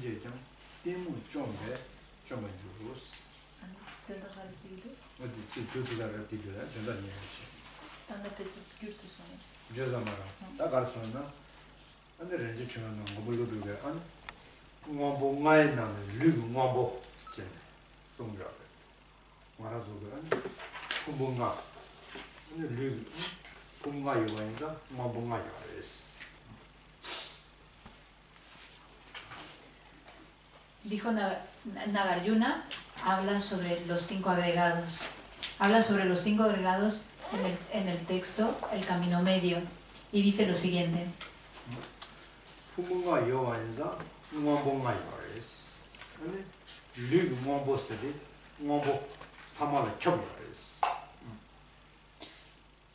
제정 때문 좀 주스 Tenta parecido. 어디 저기다가 뒤져야 된다는 얘기지. Tanda pecho curtos son. 저자마라. 다 가르쳐나. 근데 렌즈 주면 뭐 물로도 안 뭐뭐마에 나는 류 뭐뭐 제 송자. 말아서 그 뭔가 근데 류 뭔가 요인가 뭔가 요레스. Dijo Nagarjuna, habla sobre los 5 agregados. Habla sobre los 5 agregados en el texto, el camino medio, y dice lo siguiente. 뭔가 요인자 뭔가 요레스. 근데 류 뭐뭐스디 뭐뭐 사마를 켜버레스.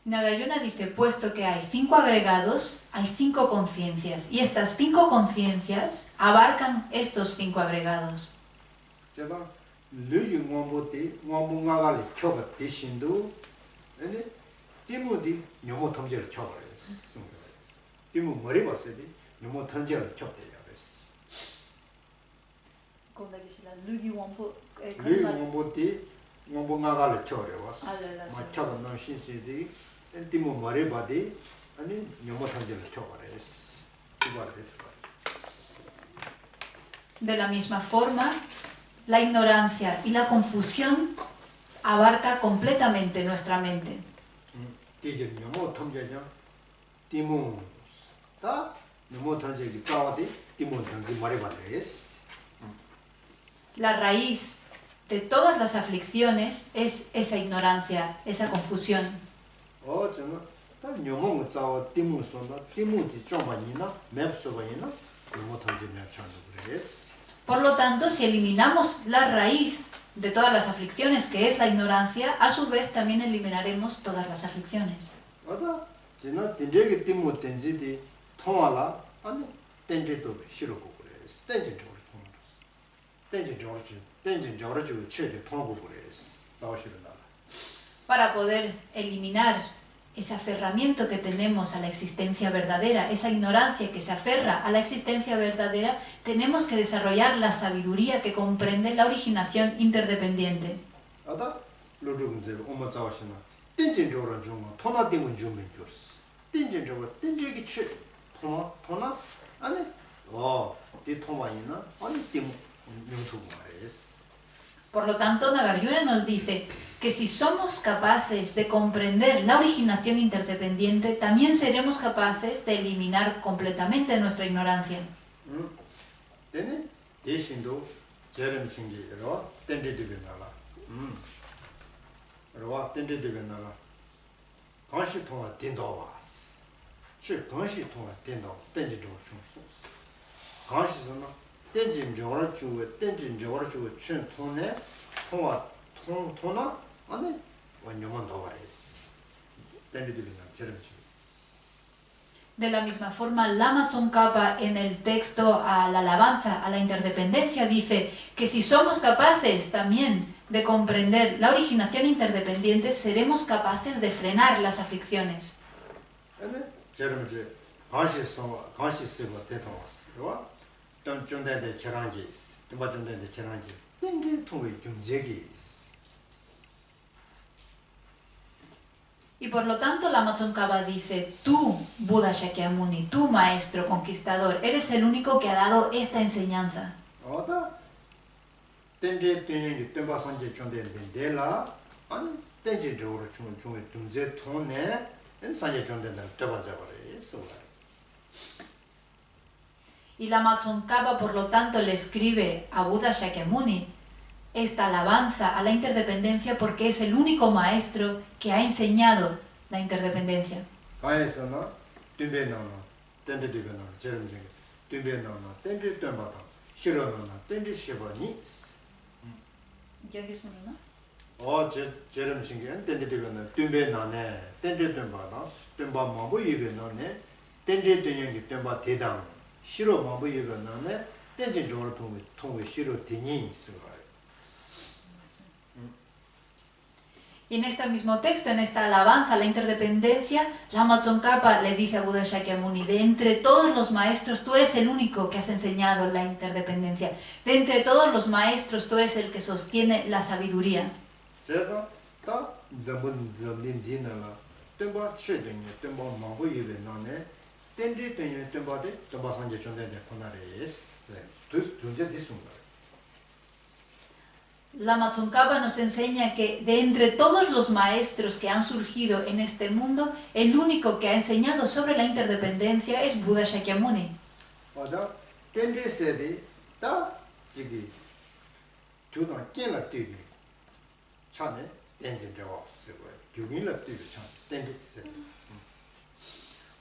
Nagarjuna dice, puesto que hay 5 agregados, hay 5 conciencias, y estas 5 conciencias abarcan estos 5 agregados. 제가 류유 뭐뭐데 뭐뭐가를 켜버 대신도 근데 띠무디 너무 탐제를 켜버렸어. 띠무 머리 봤어야지 너무 탐제를 켰대요. 류유 뭐뭐데 뭐뭐가를 켜버렸어. 맞춰서 넣은 신세들이 띠무 머리 봐디 아니 너무 탐제를 켜버렸어. 이거를 됐어. De la misma forma, la ignorancia y la confusión abarca completamente nuestra mente. La raíz de todas las aflicciones es esa ignorancia, esa confusión. Por lo tanto, si eliminamos la raíz de todas las aflicciones, que es la ignorancia, a su vez también eliminaremos todas las aflicciones. Para poder eliminar ese aferramiento que tenemos a la existencia verdadera, esa ignorancia que se aferra a la existencia verdadera, tenemos que desarrollar la sabiduría que comprende la originación interdependiente. Por lo tanto, Nagarjuna nos dice que si somos capaces de comprender la originación interdependiente, también seremos capaces de eliminar completamente nuestra ignorancia. De la misma forma, Lama Tsongkhapa en el texto a la alabanza a la interdependencia dice que si somos capaces también de comprender la originación interdependiente, seremos capaces de frenar las aflicciones. Y por lo tanto, Lama Tsongkhapa dice, tú, Buda Shakyamuni, tú, maestro conquistador, eres el único que ha dado esta enseñanza. Y Lama Tsongkhapa, por lo tanto, le escribe a Buda Shakyamuni esta alabanza a la interdependencia porque es el único maestro que ha enseñado la interdependencia. Y en este mismo texto, en esta alabanza a la interdependencia, Lama Tsongkhapa le dice a Buda Shakyamuni, de entre todos los maestros tú eres el único que has enseñado la interdependencia. De entre todos los maestros tú eres el que sostiene la sabiduría. Lama Tsongkhapa nos enseña que de entre todos los maestros que han surgido en este mundo, el único que ha enseñado sobre la interdependencia es Buda Shakyamuni.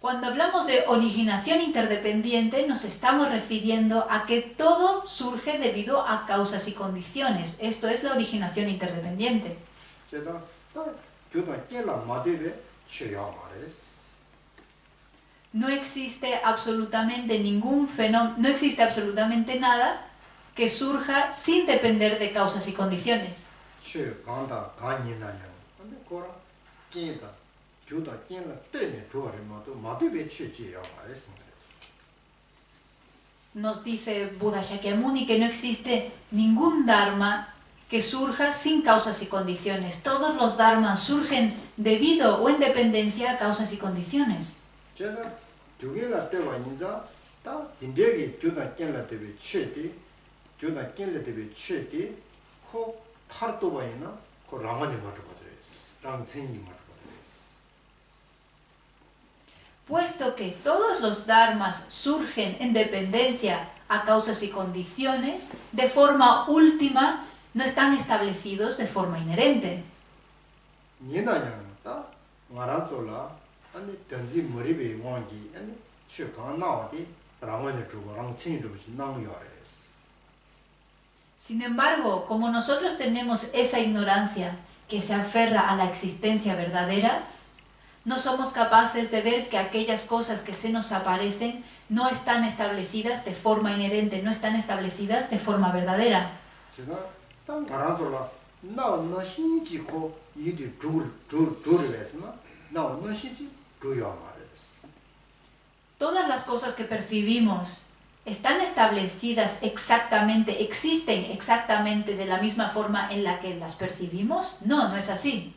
Cuando hablamos de originación interdependiente, nos estamos refiriendo a que todo surge debido a causas y condiciones. Esto es la originación interdependiente. No existe absolutamente ningún fenómeno, no existe absolutamente nada que surja sin depender de causas y condiciones. Nos dice Buda Shakyamuni que no existe ningún dharma que surja sin causas y condiciones. Todos los dharmas surgen debido o en dependencia a causas y condiciones. Puesto que todos los dharmas surgen en dependencia a causas y condiciones, de forma última no están establecidos de forma inherente. Sin embargo, como nosotros tenemos esa ignorancia que se aferra a la existencia verdadera, no somos capaces de ver que aquellas cosas que se nos aparecen no están establecidas de forma inherente, no están establecidas de forma verdadera. Todas las cosas que percibimos están establecidas exactamente, existen exactamente de la misma forma en la que las percibimos. No, no es así.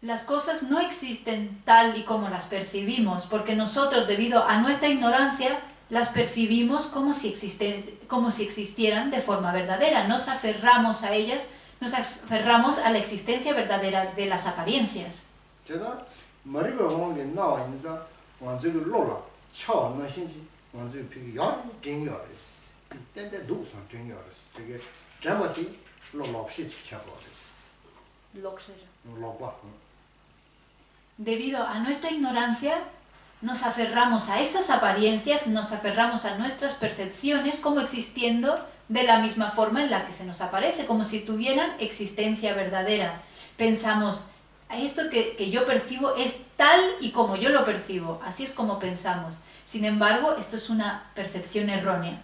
Las cosas no existen tal y como las percibimos, porque nosotros, debido a nuestra ignorancia, las percibimos como si existieran de forma verdadera. Nos aferramos a ellas, nos aferramos a la existencia verdadera de las apariencias. Debido a nuestra ignorancia, nos aferramos a esas apariencias, nos aferramos a nuestras percepciones como existiendo de la misma forma en la que se nos aparece, como si tuvieran existencia verdadera. Pensamos, esto que yo percibo es tal y como yo lo percibo, así es como pensamos. Sin embargo, esto es una percepción errónea.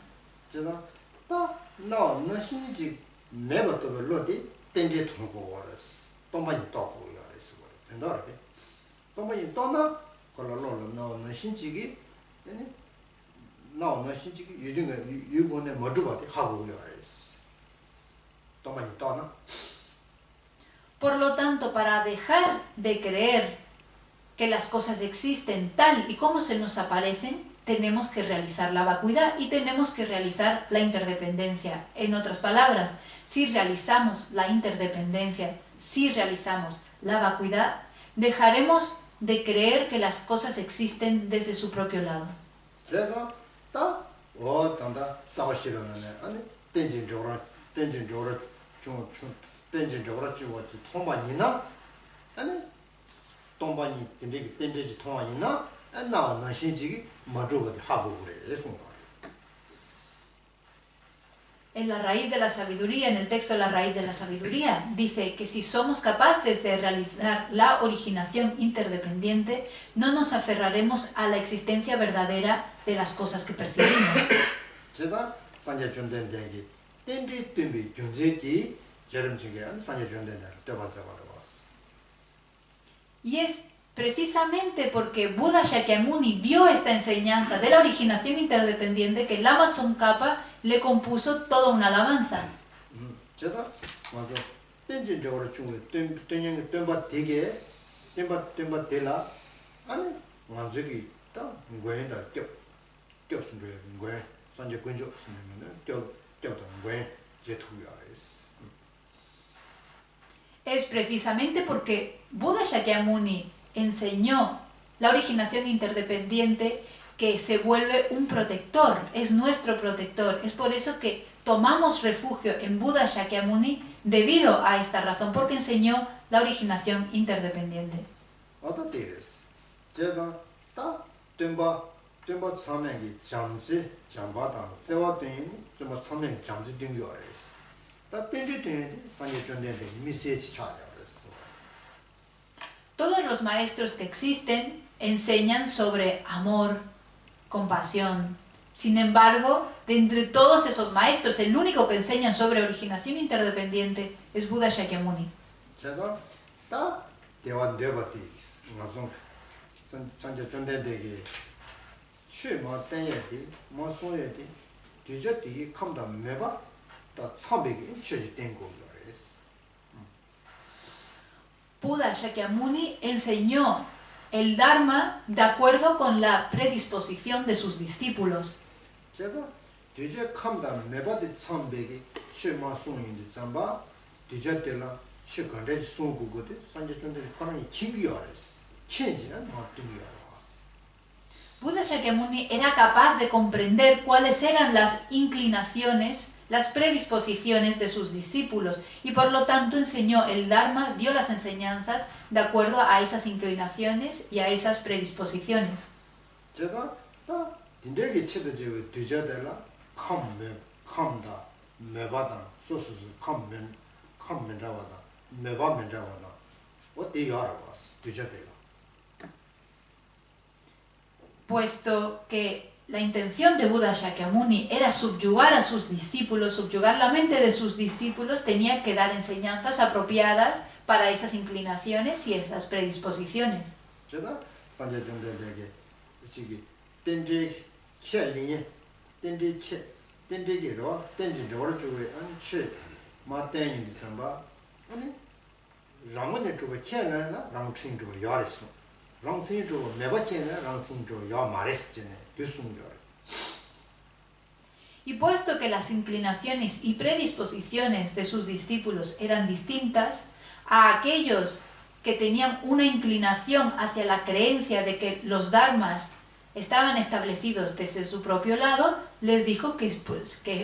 Por lo tanto, para dejar de creer que las cosas existen tal y como se nos aparecen, tenemos que realizar la vacuidad y tenemos que realizar la interdependencia. En otras palabras, si realizamos la interdependencia, si realizamos la vacuidad, dejaremos de creer que las cosas existen desde su propio lado. En la raíz de la sabiduría, en el texto de la raíz de la sabiduría, dice que si somos capaces de realizar la originación interdependiente, no nos aferraremos a la existencia verdadera de las cosas que percibimos. Y es precisamente porque Buda Shakyamuni dio esta enseñanza de la originación interdependiente que Lama Tsongkhapa le compuso toda una alabanza. Es precisamente porque Buda Shakyamuni enseñó la originación interdependiente que se vuelve un protector, es nuestro protector. Es por eso que tomamos refugio en Buda Shakyamuni debido a esta razón, porque enseñó la originación interdependiente. Todos los maestros que existen enseñan sobre amor, compasión. Sin embargo, de entre todos esos maestros, el único que enseñan sobre originación interdependiente es Buda Shakyamuni. Buda Shakyamuni enseñó el Dharma de acuerdo con la predisposición de sus discípulos. Buda Shakyamuni era capaz de comprender cuáles eran las inclinaciones, las predisposiciones de sus discípulos y por lo tanto enseñó el Dharma, dio las enseñanzas de acuerdo a esas inclinaciones y a esas predisposiciones. Puesto que la intención de Buda Shakyamuni era subyugar a sus discípulos, subyugar la mente de sus discípulos, tenía que dar enseñanzas apropiadas para esas inclinaciones y esas predisposiciones. Y puesto que las inclinaciones y predisposiciones de sus discípulos eran distintas, a aquellos que tenían una inclinación hacia la creencia de que los dharmas estaban establecidos desde su propio lado, les dijo que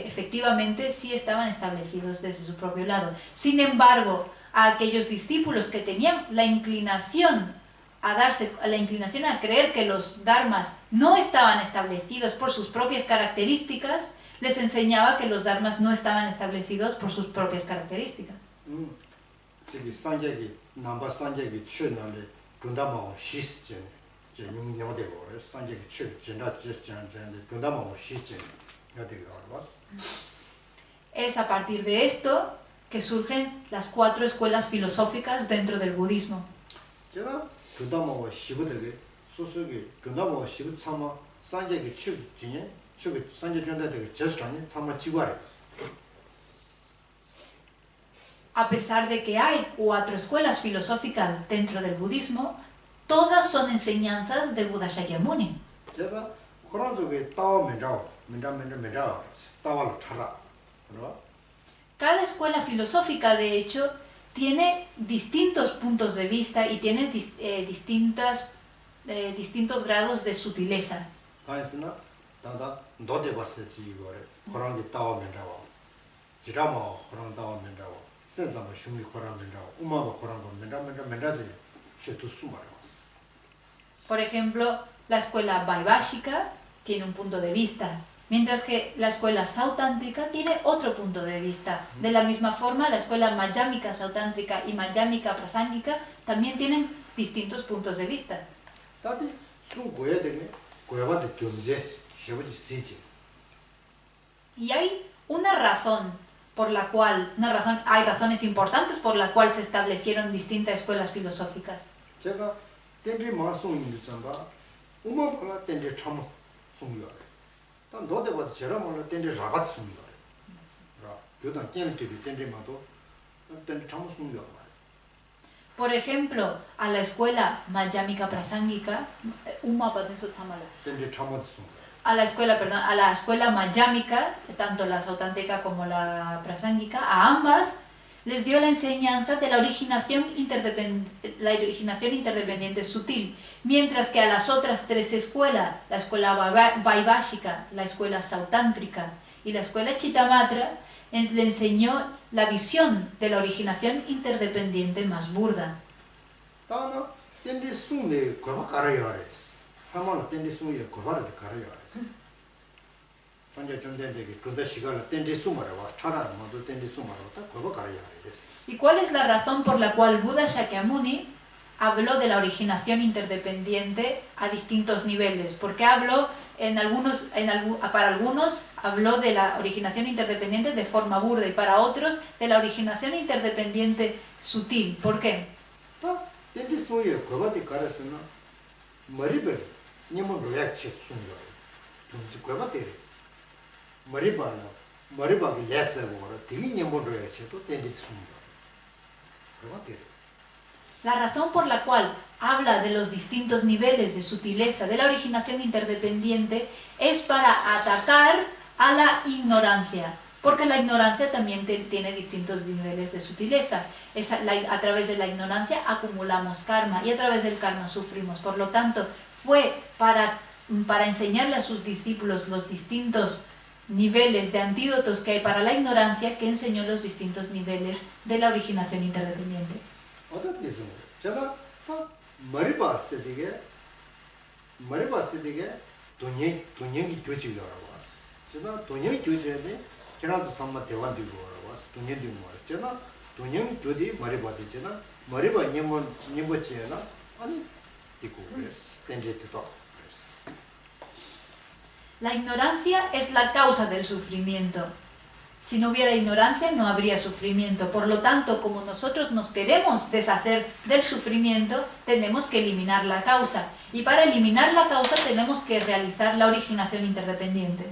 efectivamente sí estaban establecidos desde su propio lado. Sin embargo, a aquellos discípulos que tenían la inclinación a creer que los dharmas no estaban establecidos por sus propias características, les enseñaba que los dharmas no estaban establecidos por sus propias características. Es a partir de esto que surgen las 4 escuelas filosóficas dentro del budismo. A pesar de que hay 4 escuelas filosóficas dentro del budismo, todas son enseñanzas de Buda Shakyamuni. Cada escuela filosófica, de hecho, tiene distintos puntos de vista y tiene distintos grados de sutileza. Por ejemplo, la escuela Vaibhashika tiene un punto de vista, Mientras que la escuela sautántrica tiene otro punto de vista. De la misma forma, la escuela mayámica sautántrica y mayámica prasángica también tienen distintos puntos de vista. Y hay una razón por la cual, hay razones importantes por la cual se establecieron distintas escuelas filosóficas. Por ejemplo, a la escuela mayámica prasángica, a la escuela mayámica, tanto la sautántrica como la prasángica, a ambas les dio la enseñanza de la originación interdependiente sutil, mientras que a las otras tres escuelas, la escuela vaibhashika, la escuela sautántrica y la escuela Chittamatra, le enseñó la visión de la originación interdependiente más burda. ¿Y cuál es la razón por la cual Buda Shakyamuni habló de la originación interdependiente a distintos niveles? Porque habló, para algunos habló de la originación interdependiente de forma burda y para otros de la originación interdependiente sutil. ¿Por qué? La razón por la cual habla de los distintos niveles de sutileza de la originación interdependiente es para atacar a la ignorancia, porque la ignorancia también tiene distintos niveles de sutileza. A través de la ignorancia acumulamos karma y a través del karma sufrimos. Por lo tanto, fue para enseñarle a sus discípulos los distintos niveles de antídotos que hay para la ignorancia que enseñó los distintos niveles de la originación interdependiente. La ignorancia es la causa del sufrimiento. Si no hubiera ignorancia, no habría sufrimiento. Por lo tanto, como nosotros nos queremos deshacer del sufrimiento, tenemos que eliminar la causa. Y para eliminar la causa, tenemos que realizar la originación interdependiente.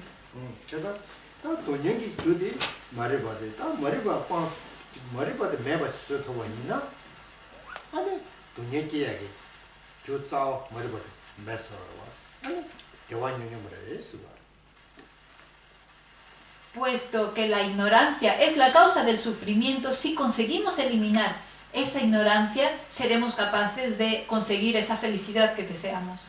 Puesto que la ignorancia es la causa del sufrimiento, si conseguimos eliminar esa ignorancia, seremos capaces de conseguir esa felicidad que deseamos.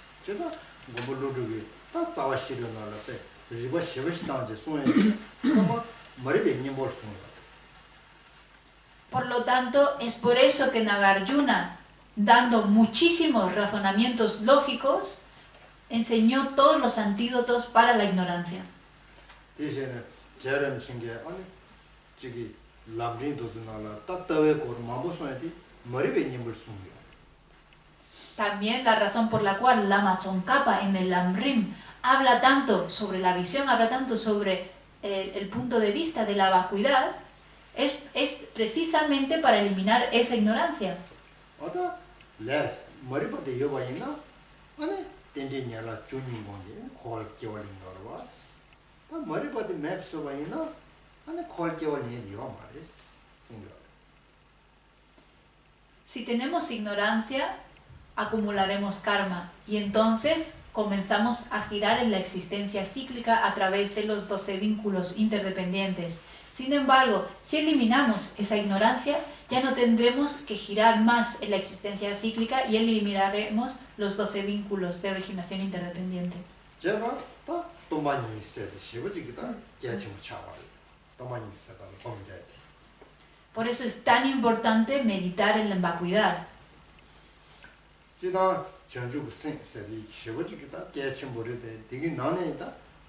Por lo tanto, es por eso que Nagarjuna, dando muchísimos razonamientos lógicos, enseñó todos los antídotos para la ignorancia. También la razón por la cual Lama Tsongkhapa en el Lamrim habla tanto sobre la visión, habla tanto sobre el punto de vista de la vacuidad, es precisamente para eliminar esa ignorancia. Si tenemos ignorancia, acumularemos karma y entonces comenzamos a girar en la existencia cíclica a través de los 12 vínculos interdependientes. Sin embargo, si eliminamos esa ignorancia, ya no tendremos que girar más en la existencia cíclica y eliminaremos los 12 vínculos de originación interdependiente. Por eso es tan importante meditar en la vacuidad.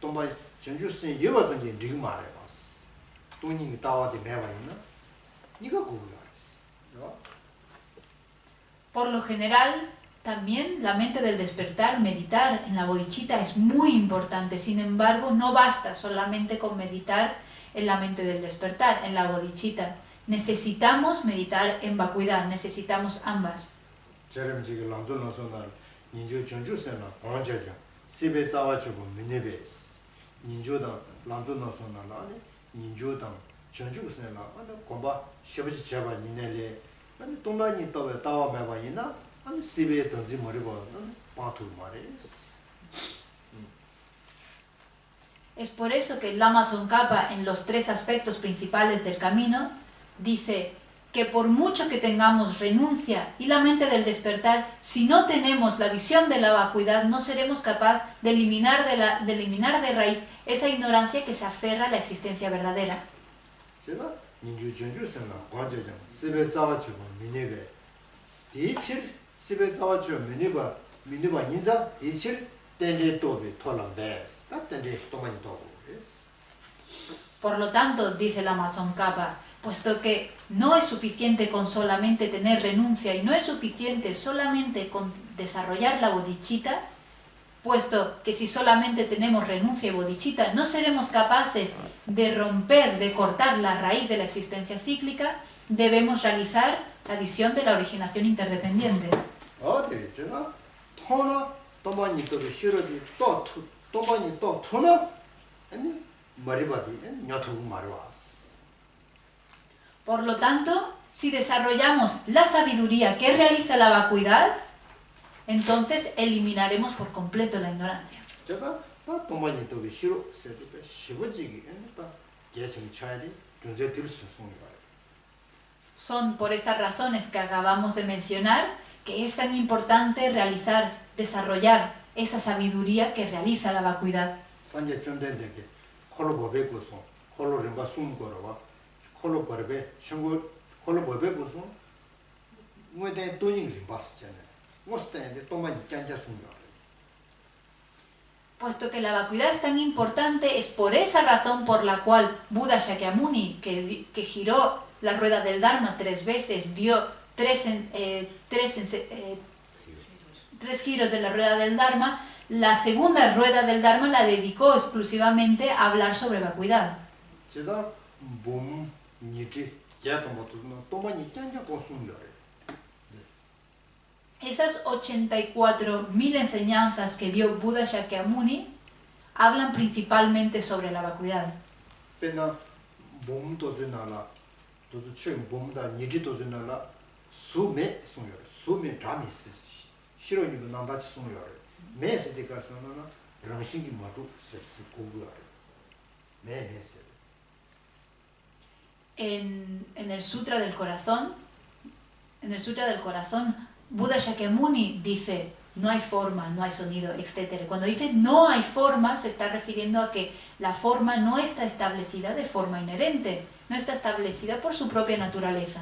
tomba chenju sen yewa zanje rig mare bas toni tawa de meba ina niga guyares. Por lo general, también la mente del despertar, meditar en la bodhicitta es muy importante. Sin embargo, no basta solamente con meditar en la mente del despertar, en la bodhicitta. Necesitamos meditar en vacuidad, necesitamos ambas. Es por eso que el Lama Tsongkhapa, en los 3 aspectos principales del camino, dice que por mucho que tengamos renuncia y la mente del despertar, si no tenemos la visión de la vacuidad, no seremos capaces de eliminar de raíz esa ignorancia que se aferra a la existencia verdadera. Por lo tanto, dice Lama Tsongkhapa, puesto que no es suficiente con solamente tener renuncia y no es suficiente solamente con desarrollar la bodhicitta, puesto que si solamente tenemos renuncia y bodhicitta no seremos capaces de romper, de cortar la raíz de la existencia cíclica, debemos realizar la visión de la originación interdependiente. Por lo tanto, si desarrollamos la sabiduría que realiza la vacuidad, entonces eliminaremos por completo la ignorancia. Son por estas razones que acabamos de mencionar que es tan importante desarrollar esa sabiduría que realiza la vacuidad. Puesto que la vacuidad es tan importante, es por esa razón por la cual Buda Shakyamuni, que giró la rueda del Dharma 3 veces, dio 3 giros de la rueda del Dharma, la segunda rueda del Dharma la dedicó exclusivamente a hablar sobre vacuidad. Esas 84.000 enseñanzas que dio Buda Shakyamuni hablan principalmente sobre la vacuidad. En el Sutra del Corazón, Buda Shakyamuni dice, no hay forma, no hay sonido, etc. Cuando dice no hay forma, se está refiriendo a que la forma no está establecida de forma inherente, no está establecida por su propia naturaleza.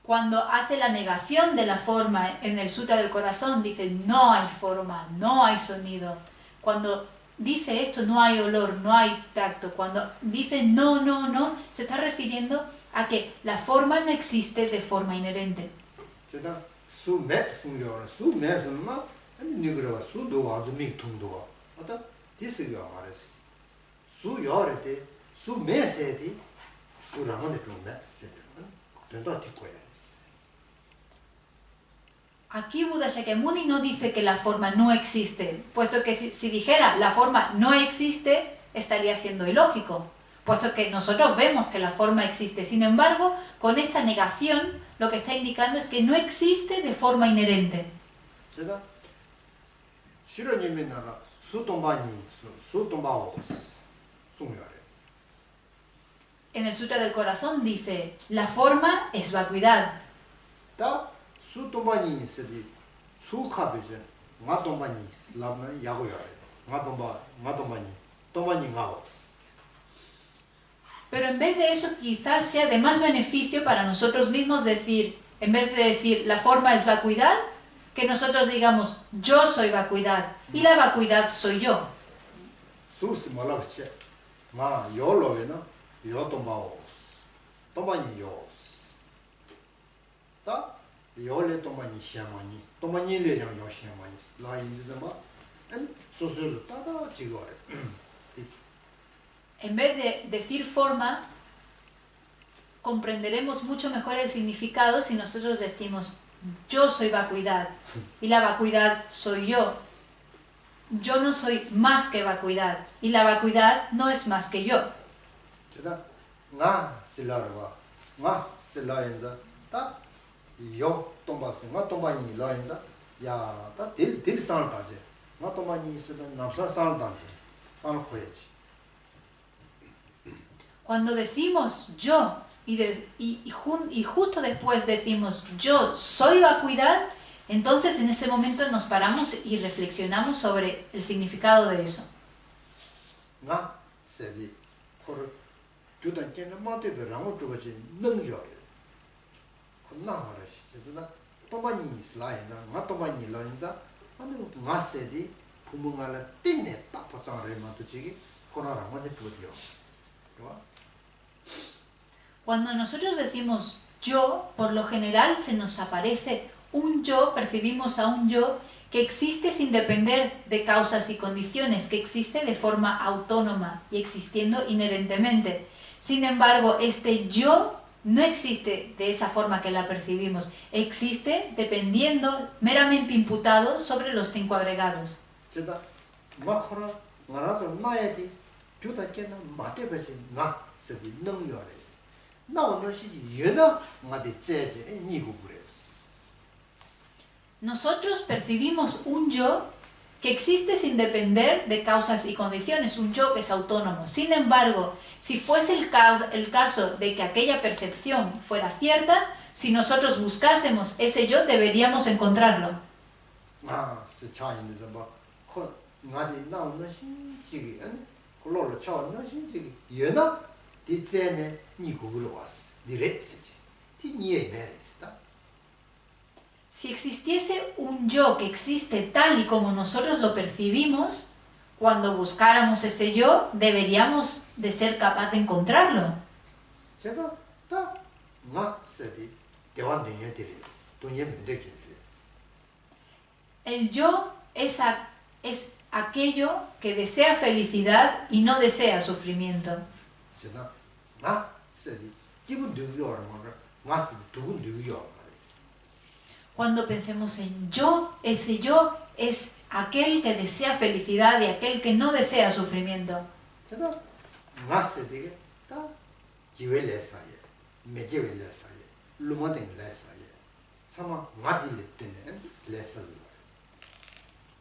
Cuando hace la negación de la forma en el Sutra del Corazón, dice no hay forma, no hay sonido. Cuando dice esto, no hay olor, no hay tacto. Cuando dice no, no, no, se está refiriendo a que la forma no existe de forma inherente. Aquí Buda Shakyamuni no dice que la forma no existe, puesto que si dijera la forma no existe, estaría siendo ilógico, puesto que nosotros vemos que la forma existe. Sin embargo, con esta negación, lo que está indicando es que no existe de forma inherente. En el Sutra del Corazón dice, la forma es vacuidad. Pero en vez de eso quizás sea de más beneficio para nosotros mismos decir, en vez de decir la forma es vacuidad, que nosotros digamos yo soy vacuidad y la vacuidad soy yo. En vez de decir forma, comprenderemos mucho mejor el significado si nosotros decimos yo soy vacuidad y la vacuidad soy yo. Yo no soy más que vacuidad y la vacuidad no es más que yo. Cuando decimos yo y justo después decimos yo soy vacuidad, entonces en ese momento nos paramos y reflexionamos sobre el significado de eso. Cuando nosotros decimos yo, por lo general se nos aparece un yo, percibimos a un yo que existe sin depender de causas y condiciones, que existe de forma autónoma y existiendo inherentemente. Sin embargo, este yo no existe de esa forma que la percibimos, existe dependiendo, meramente imputado sobre los 5 agregados. Nosotros percibimos un yo que existe sin depender de causas y condiciones, un yo que es autónomo. Sin embargo, si fuese el caso de que aquella percepción fuera cierta, si nosotros buscásemos ese yo, deberíamos encontrarlo. Si existiese un yo que existe tal y como nosotros lo percibimos, cuando buscáramos ese yo, deberíamos de ser capaz de encontrarlo. El yo es aquello que desea felicidad y no desea sufrimiento. Cuando pensemos en yo, ese yo es aquel que desea felicidad y aquel que no desea sufrimiento.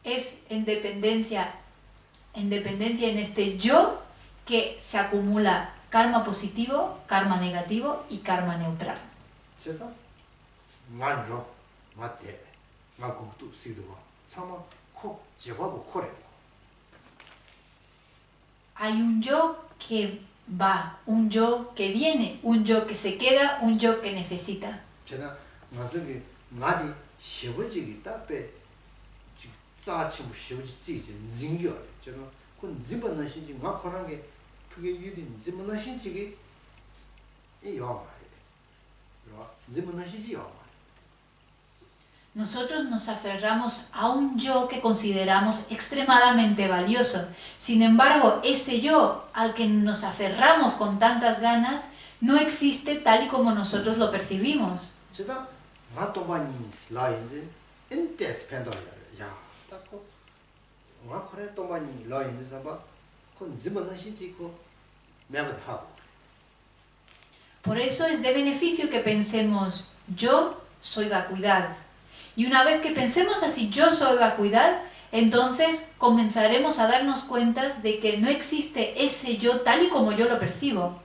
Es en dependencia en este yo que se acumula karma positivo, karma negativo y karma neutral. Hay un yo que va, un yo que viene, un yo que se queda, un yo que necesita. Nosotros nos aferramos a un yo que consideramos extremadamente valioso. Sin embargo, ese yo al que nos aferramos con tantas ganas no existe tal y como nosotros lo percibimos. Por eso es de beneficio que pensemos, yo soy vacuidad. Y una vez que pensemos así, yo soy vacuidad, entonces comenzaremos a darnos cuenta de que no existe ese yo tal y como yo lo percibo.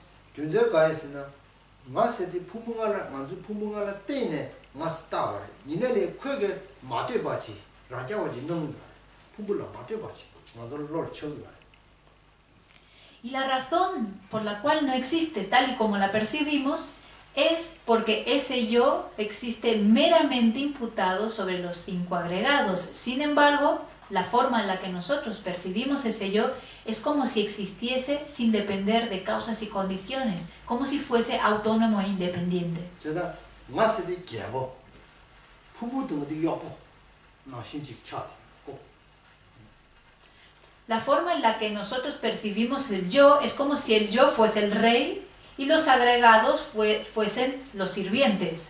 Y la razón por la cual no existe tal y como la percibimos es porque ese yo existe meramente imputado sobre los 5 agregados. Sin embargo, la forma en la que nosotros percibimos ese yo es como si existiese sin depender de causas y condiciones, como si fuese autónomo e independiente. La forma en la que nosotros percibimos el yo es como si el yo fuese el rey y los agregados fuesen los sirvientes.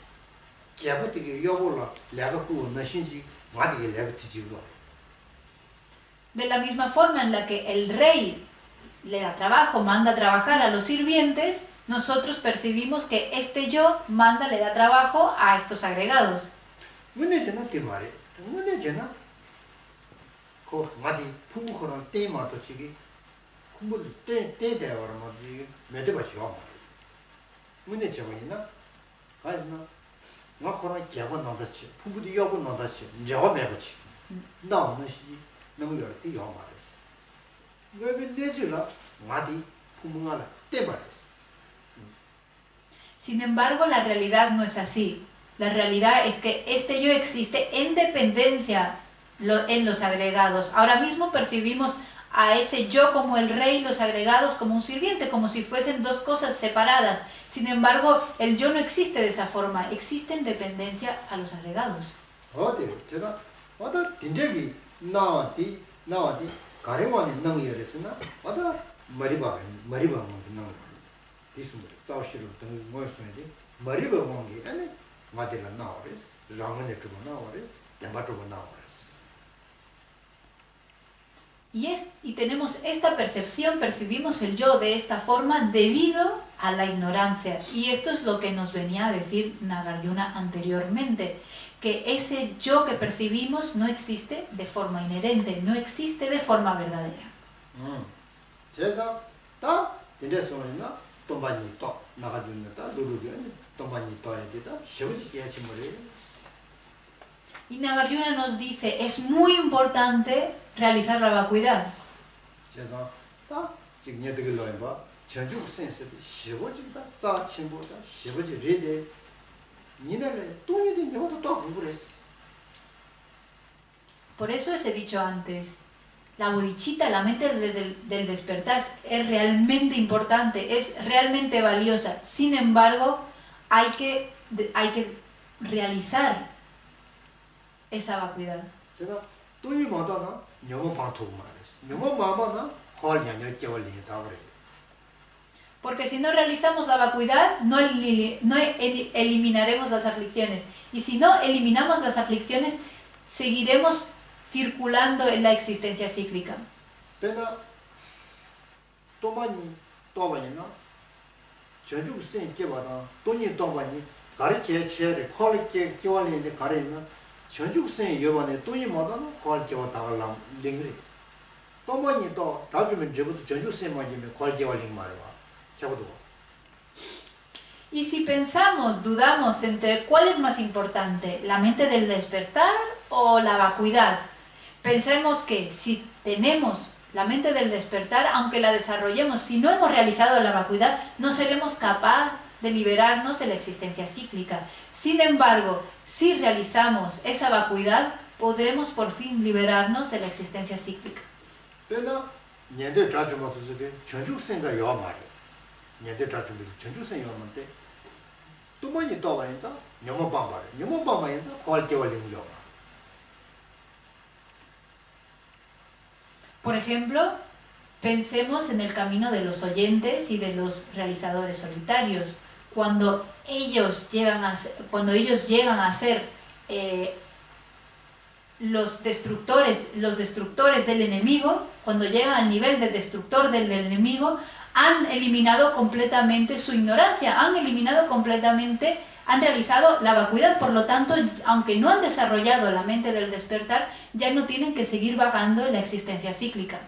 De la misma forma en la que el rey le da trabajo, manda a trabajar a los sirvientes, nosotros percibimos que este yo le da trabajo a estos agregados. Sin embargo, la realidad no es así. La realidad es que este yo existe en dependencia en los agregados. Ahora mismo percibimos a ese yo como el rey y los agregados como un sirviente, como si fuesen dos cosas separadas. Sin embargo, el yo no existe de esa forma, existe en dependencia a los agregados. Y tenemos esta percepción, percibimos el yo de esta forma debido a la ignorancia. Y esto es lo que nos venía a decir Nagarjuna anteriormente, que ese yo que percibimos no existe de forma inherente, no existe de forma verdadera. Y Nagarjuna nos dice, es muy importante realizar la vacuidad. Por eso os he dicho antes, la bodhicitta, la mente del despertar, es realmente importante, es realmente valiosa. Sin embargo, hay que realizar esa vacuidad. Porque si no realizamos la vacuidad, no eliminaremos las aflicciones. Y si no eliminamos las aflicciones, seguiremos circulando en la existencia cíclica. Y si pensamos, dudamos entre cuál es más importante, la mente del despertar o la vacuidad, pensemos que si tenemos la mente del despertar, aunque la desarrollemos, si no hemos realizado la vacuidad, no seremos capaces de liberarnos de la existencia cíclica. Sin embargo, si realizamos esa vacuidad, podremos por fin liberarnos de la existencia cíclica. Por ejemplo, pensemos en el camino de los oyentes y de los realizadores solitarios. Cuando ellos llegan a ser los destructores del enemigo, cuando llegan al nivel de destructor del enemigo, han eliminado completamente su ignorancia, han realizado la vacuidad. Por lo tanto, aunque no han desarrollado la mente del despertar, ya no tienen que seguir vagando en la existencia cíclica.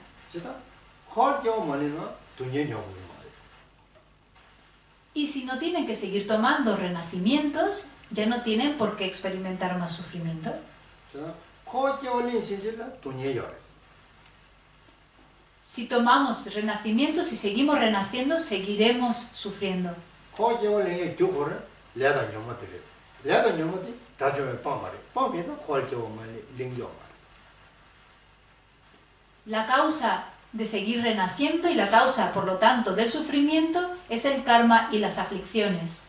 Y si no tienen que seguir tomando renacimientos, ya no tienen por qué experimentar más sufrimiento. Si tomamos renacimiento, si seguimos renaciendo, seguiremos sufriendo. 거기에 교고를 내가 녀모들이 내가 녀모들이 다주에 빵말이 빵에다 거기에 링겨. La causa de seguir renaciendo y la causa, por lo tanto, del sufrimiento es el karma y las aflicciones.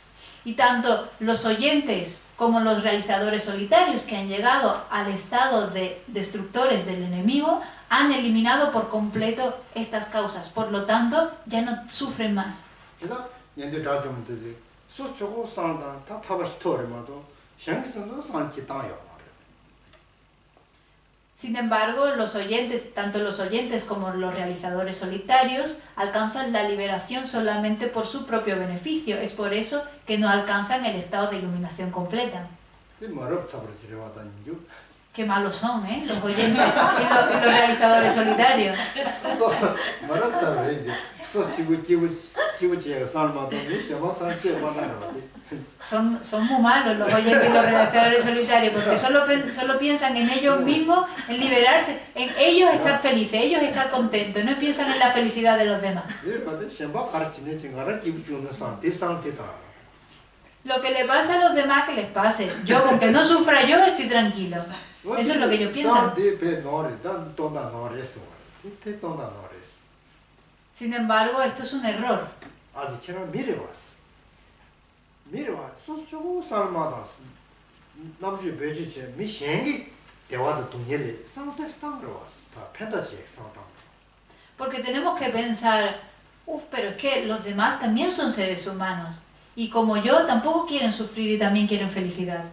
Y tanto los oyentes como los realizadores solitarios que han llegado al estado de destructores del enemigo han eliminado por completo estas causas. Por lo tanto, ya no sufren más. 년도 다주면들이 수초고 산다 다 타바스토르마도 샹스는 산기 땅이야. Sin embargo, los oyentes, tanto los oyentes como los realizadores solitarios, alcanzan la liberación solamente por su propio beneficio. Es por eso que no alcanzan el estado de iluminación completa. Qué malos son, ¿eh? Los oyentes y los realizadores solitarios. Son muy malos los oyentes y los realizadores solitarios, porque solo piensan en ellos mismos, en liberarse, en ellos estar felices, ellos estar contentos, no piensan en la felicidad de los demás. Lo que le pasa a los demás, que les pase. Yo, con que no sufra yo, estoy tranquilo. Eso es lo que ellos piensan. Sin embargo, esto es un error. Porque tenemos que pensar, pero es que los demás también son seres humanos. Y como yo, tampoco quieren sufrir y también quieren felicidad.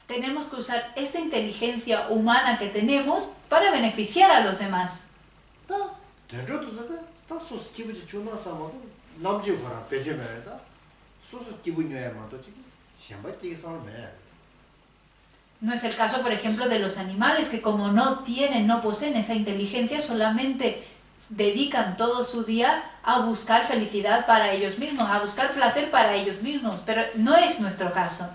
Tenemos que usar esta inteligencia humana que tenemos para beneficiar a los demás. No es el caso, por ejemplo, de los animales, que como no poseen esa inteligencia, solamente dedican todo su día a buscar felicidad para ellos mismos, a buscar placer para ellos mismos, pero no es nuestro caso.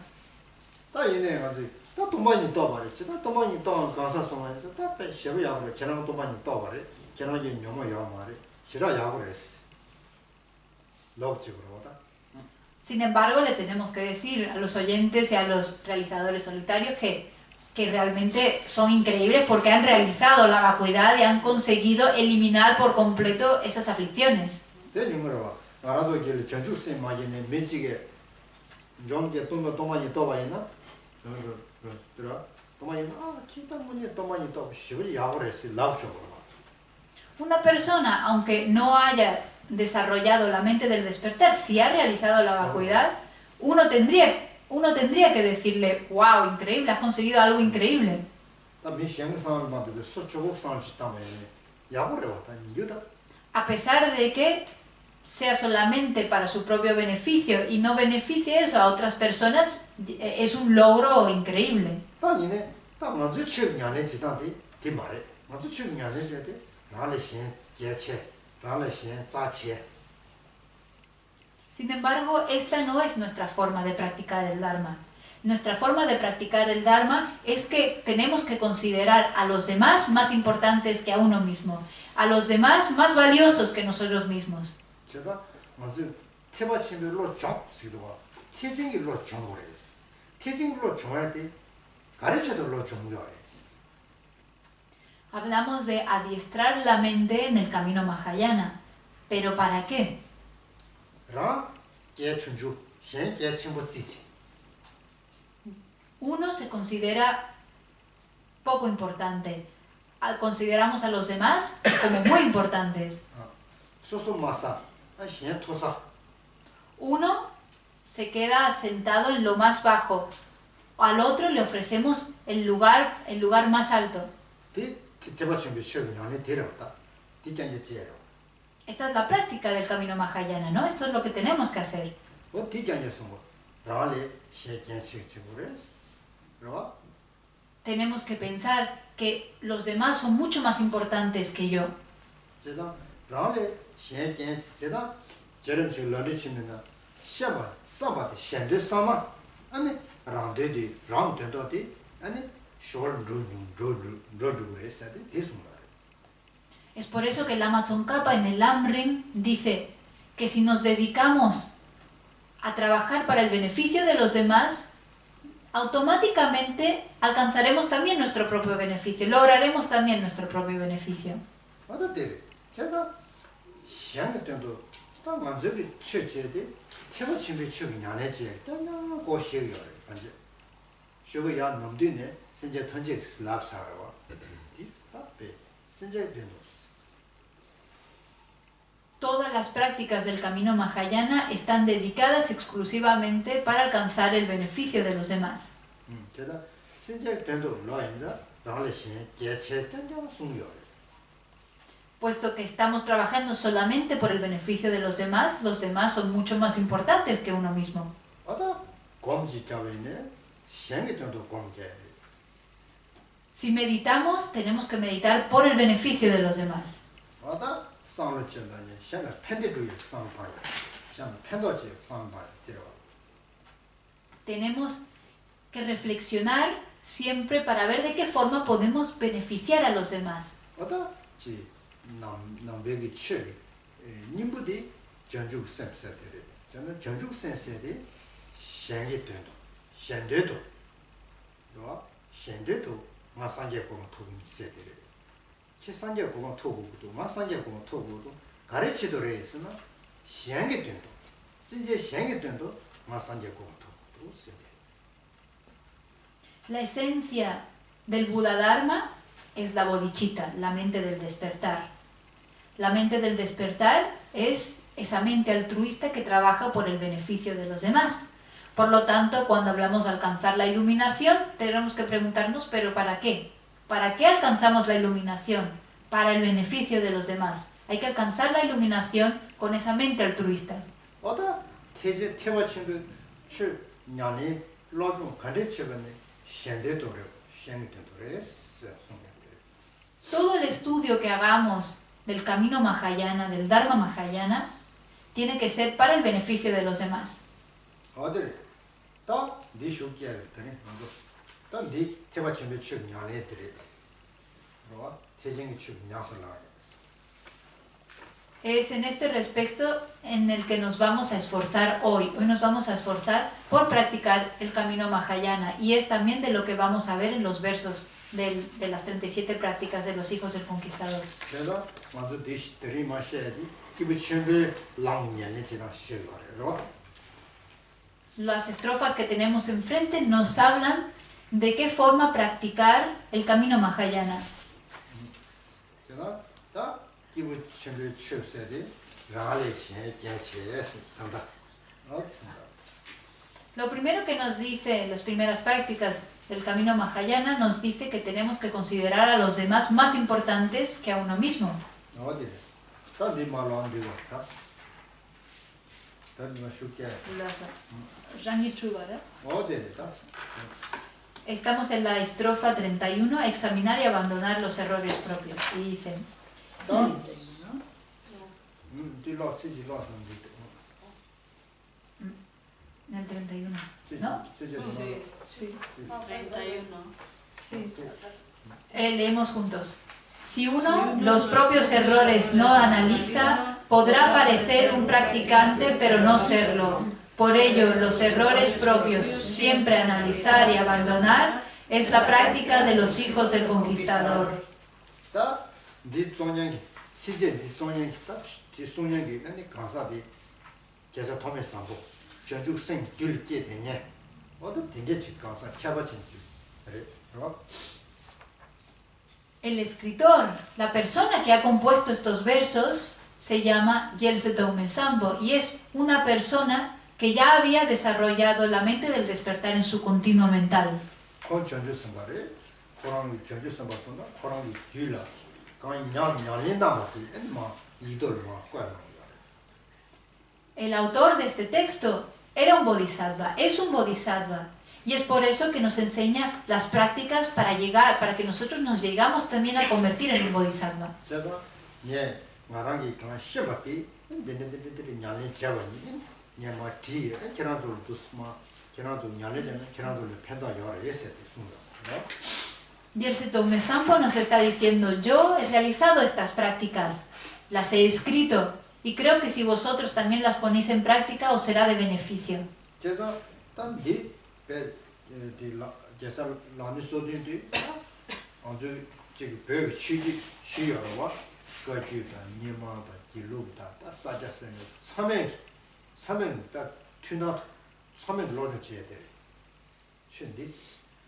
Sin embargo, le tenemos que decir a los oyentes y a los realizadores solitarios que realmente son increíbles porque han realizado la vacuidad y han conseguido eliminar por completo esas aflicciones. Una persona, aunque no haya desarrollado la mente del despertar, si ha realizado la vacuidad, uno tendría que decirle, wow, increíble, has conseguido algo increíble. A pesar de que sea solamente para su propio beneficio y no beneficie eso a otras personas, es un logro increíble. Sin embargo, esta no es nuestra forma de practicar el Dharma. Nuestra forma de practicar el Dharma es que tenemos que considerar a los demás más importantes que a uno mismo, a los demás más valiosos que nosotros mismos. Hablamos de adiestrar la mente en el camino Mahayana, pero ¿para qué? Uno se considera poco importante. Consideramos a los demás como muy importantes. Uno se queda sentado en lo más bajo. Al otro le ofrecemos el lugar más alto. Esta es la práctica del camino Mahayana, ¿no? Esto es lo que tenemos que hacer. Tenemos que pensar que los demás son mucho más importantes que yo. 아니 랑데디 랑된도디 아니 쇼르루루루루루레사데 디스무라. Es por eso que Lama Tsongkhapa en el Lamrim dice que si nos dedicamos a trabajar para el beneficio de los demás, automáticamente alcanzaremos también nuestro propio beneficio, lograremos también nuestro propio beneficio. 어떻게 제가 시행했던도 딱 만족이 최제대 태고 준비 중이 안 했지. 딱 고시요. 이제 쇼가 야 넘드네. 현재 던지 슬랍사라고. 디스타페 현재 된도. Todas las prácticas del camino Mahayana están dedicadas exclusivamente para alcanzar el beneficio de los demás. Puesto que estamos trabajando solamente por el beneficio de los demás son mucho más importantes que uno mismo. Si meditamos, tenemos que meditar por el beneficio de los demás. Tenemos que reflexionar siempre para ver de qué forma podemos beneficiar a los demás. La esencia del Buda Dharma es la bodhicitta, la mente del despertar. La mente del despertar es esa mente altruista que trabaja por el beneficio de los demás. Por lo tanto, cuando hablamos de alcanzar la iluminación, tenemos que preguntarnos, ¿pero para qué? ¿Para qué alcanzamos la iluminación? Para el beneficio de los demás. Hay que alcanzar la iluminación con esa mente altruista. Todo el estudio que hagamos del camino Mahayana, del Dharma Mahayana, tiene que ser para el beneficio de los demás. Es en este respecto en el que nos vamos a esforzar hoy. Hoy nos vamos a esforzar por practicar el camino Mahayana, y es también de lo que vamos a ver en los versos de las 37 prácticas de los hijos del conquistador. Las estrofas que tenemos enfrente nos hablan de qué forma practicar el camino Mahayana. Lo primero que nos dice las primeras prácticas del camino Mahayana, nos dice que tenemos que considerar a los demás más importantes que a uno mismo. Estamos en la estrofa 31, a examinar y abandonar los errores propios. Y dicen... En el 31, ¿no? Sí. 31. Sí. Leemos juntos. Si uno los propios errores no analiza, podrá parecer un practicante pero no serlo. Por ello, los errores propios siempre analizar y abandonar es la práctica de los hijos del conquistador. El escritor, la persona que ha compuesto estos versos, se llama Gyaltse Dolme Sampo, y es una persona que ya había desarrollado la mente del despertar en su continuo mental. El autor de este texto era un bodhisattva, es un bodhisattva, y es por eso que nos enseña las prácticas para que nosotros nos llegamos también a convertir en un bodhisattva. Gyaltse Tongme Sampo nos está diciendo, yo he realizado estas prácticas, las he escrito, y creo que si vosotros también las ponéis en práctica os será de beneficio.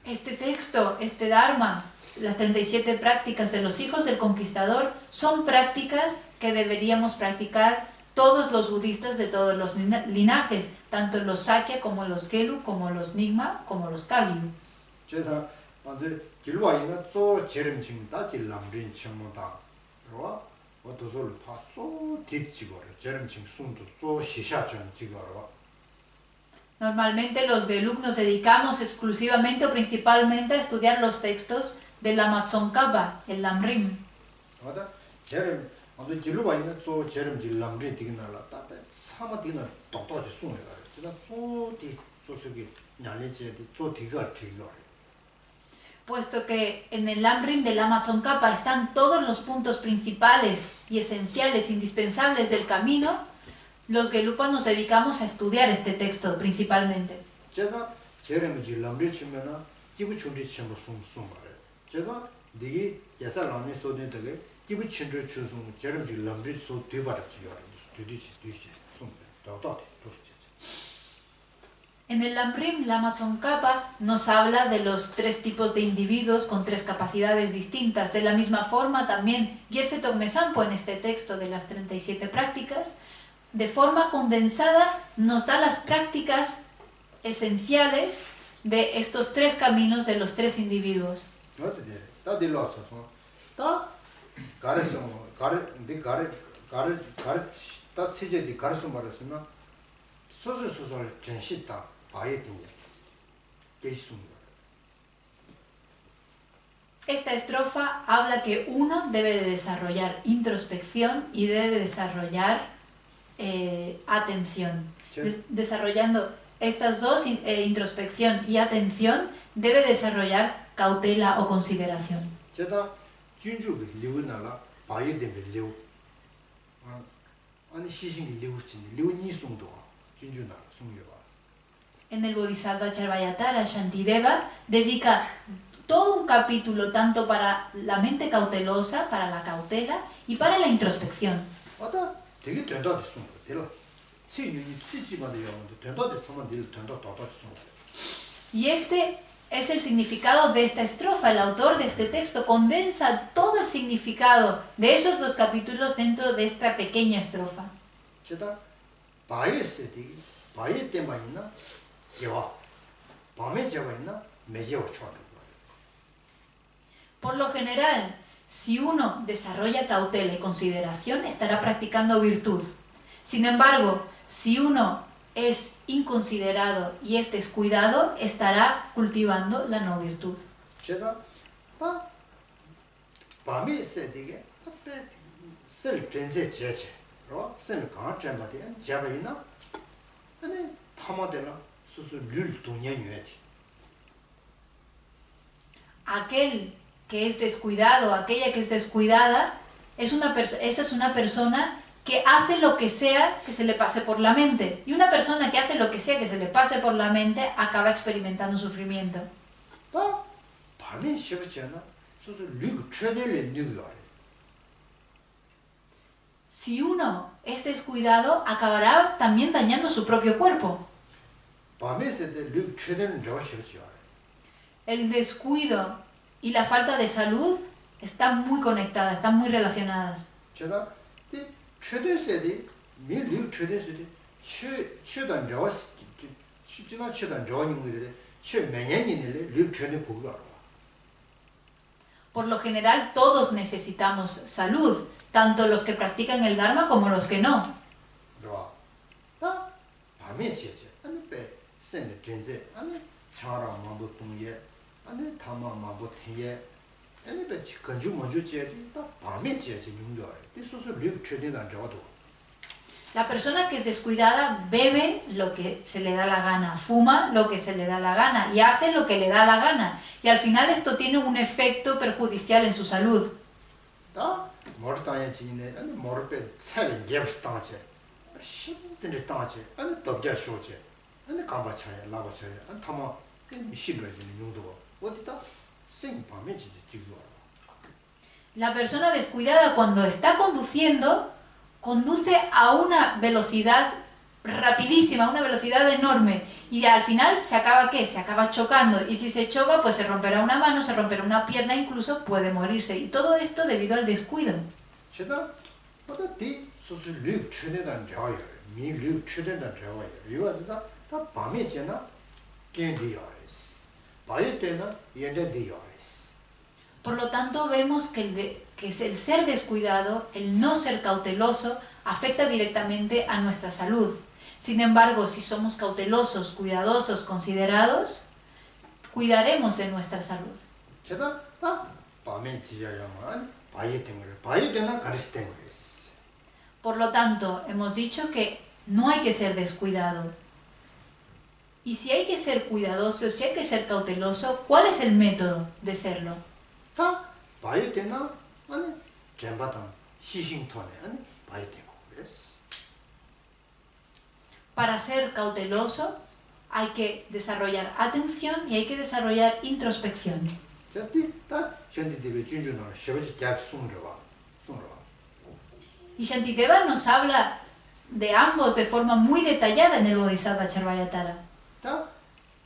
Este texto, este Dharma, las 37 prácticas de los hijos del conquistador, son prácticas que deberíamos practicar todos los budistas de todos los linajes, tanto los Sakya como los Gelu, como los Nyingma, como los Kagyu. Normalmente los Gelug nos dedicamos exclusivamente o principalmente a estudiar los textos del Lama Tsongkhapa, el Lamrim. Puesto que en el Lamrim del Lama Tsongkhapa están todos los puntos principales y esenciales, indispensables del camino, los Gelupas nos dedicamos a estudiar este texto principalmente. En el Lamrim, Lama Tsongkhapa nos habla de los 3 tipos de individuos con 3 capacidades distintas. De la misma forma, también Gyaltse Tongme Sampo en este texto de las 37 prácticas, de forma condensada, nos da las prácticas esenciales de estos 3 caminos de los 3 individuos. Esta estrofa habla que uno debe de desarrollar introspección y debe desarrollar atención. Desarrollando estas dos, introspección y atención, debe desarrollar cautela o consideración. En el Bodhisattva Charvayatara, Shantideva dedica todo un capítulo tanto para la mente cautelosa, para la cautela y para la introspección. Y este es el significado de esta estrofa. El autor de este texto condensa todo el significado de esos 2 capítulos dentro de esta pequeña estrofa. Por lo general, si uno desarrolla cautela y consideración, estará practicando virtud. Sin embargo, si uno es inconsiderado y es descuidado, estará cultivando la no virtud. Aquel que es descuidado, aquella que es descuidada, esa es una persona que hace lo que sea que se le pase por la mente. Y una persona que hace lo que sea que se le pase por la mente acaba experimentando sufrimiento. Si uno es descuidado, acabará también dañando su propio cuerpo. El descuido y la falta de salud están muy conectadas, están muy relacionadas. Por lo general, todos necesitamos salud, tanto los que practican el Dharma como los que no. La persona que es descuidada bebe lo que se le da la gana, fuma lo que se le da la gana y hace lo que le da la gana. Y al final esto tiene un efecto perjudicial en su salud. 다 머리 땅에 지네 아니 머리 빼 살이 예쁘 땅에 신들이 땅에 아니 dobja 쇼제 아니 가바차야 라바차야 아니 타마 시브레진 용도가 어디다 생밤에 지고 La persona descuidada cuando está conduciendo, conduce a una velocidad rapidísima, a una velocidad enorme. Y al final se acaba ¿qué? Se acaba chocando. Y si se choca, pues se romperá una mano, se romperá una pierna, incluso puede morirse. Y todo esto debido al descuido. 제가 어디 소수 류 최대한 좋아요. 미류 최대한 좋아요. 이거다 다 밤에 지나 겐디어스. 밤에 때나 yen데디어스. Por lo tanto, vemos que el ser descuidado, el no ser cauteloso, afecta directamente a nuestra salud. Sin embargo, si somos cautelosos, cuidadosos, considerados, cuidaremos de nuestra salud. 제가 다 밤에 지야야만 바이 땡을 바이 되나 가르스 땡을스. Por lo tanto, hemos dicho que no hay que ser descuidado. Y si hay que ser cuidadoso, si hay que ser cauteloso, ¿cuál es el método de serlo? 다 바이 되나 아니 잼바당 시싱톤에 아니 바이 되고 그랬어. Para ser cauteloso hay que desarrollar atención y hay que desarrollar introspección. 저때 다 현대되게 준준을 쉬어지 약 숨으려와. Y Shantideva nos habla de ambos de forma muy detallada en el Bodhisattva Charvayatara. 다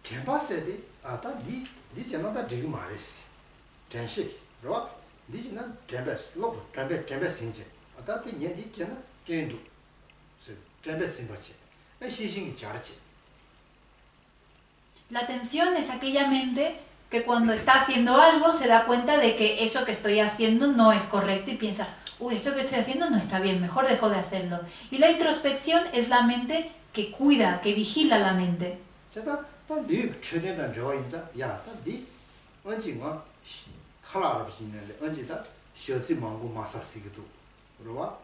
잼바세디 아다 니 전화다 지금 말했어. 전식 그러와 니지는 잼베스 로브 잼베 신체 아다티 년디 전화 견도 잼베스 신거지 시신이 잘지. La atención es aquella mente que cuando está haciendo algo se da cuenta de que eso que estoy haciendo no es correcto y piensa, uy, esto que estoy haciendo no está bien, mejor dejo de hacerlo. Y la introspección es la mente que cuida, que vigila la mente. 제가 네 최대한 좋아인자 야, 네 언제가 칼라를 쓰는데 언제다 쇼지 망고 마사시기도 그러와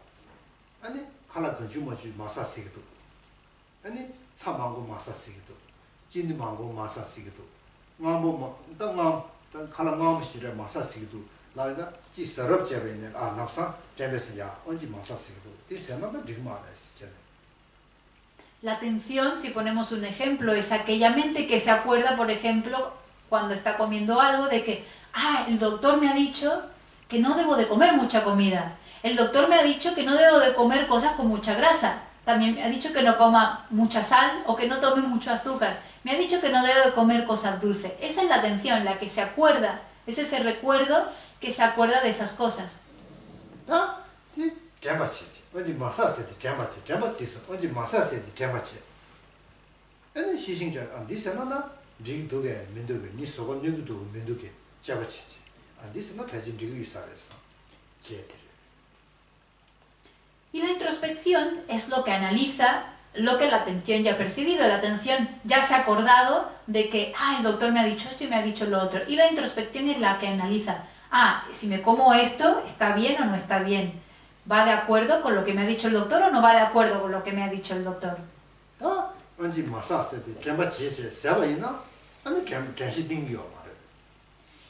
아니 칼라 건주머지 마사시기도 아니 차망고 마사시기도 진디 망고 마사시기도 망고 땅 칼라 망시래 마사시기도 나가 지 서럽제베네 아 납사 제베스야 언제 마사시기도 이 세나가 리마레스 La atención, si ponemos un ejemplo, es aquella mente que se acuerda, por ejemplo, cuando está comiendo algo, de que, el doctor me ha dicho que no debo de comer mucha comida. El doctor me ha dicho que no debo de comer cosas con mucha grasa. También me ha dicho que no coma mucha sal o que no tome mucho azúcar. Me ha dicho que no debo de comer cosas dulces. Esa es la atención, la que se acuerda. Es ese recuerdo que se acuerda de esas cosas. 어디 마사세디 잼바치 디서 어디 마사세디 잼바치 에는 시싱자 안 디세나나 리도게 민도게 니 소고 니도 민도게 잼바치지 안 디세나 가진 리그 이사레서 제들. Y la introspección es lo que analiza lo que la atención ya ha percibido. La atención ya se ha acordado de que, el doctor me ha dicho esto y me ha dicho lo otro. Y la introspección es la que analiza, si me como esto, ¿está bien o no está bien? ¿Va de acuerdo con lo que me ha dicho el doctor o no va de acuerdo con lo que me ha dicho el doctor?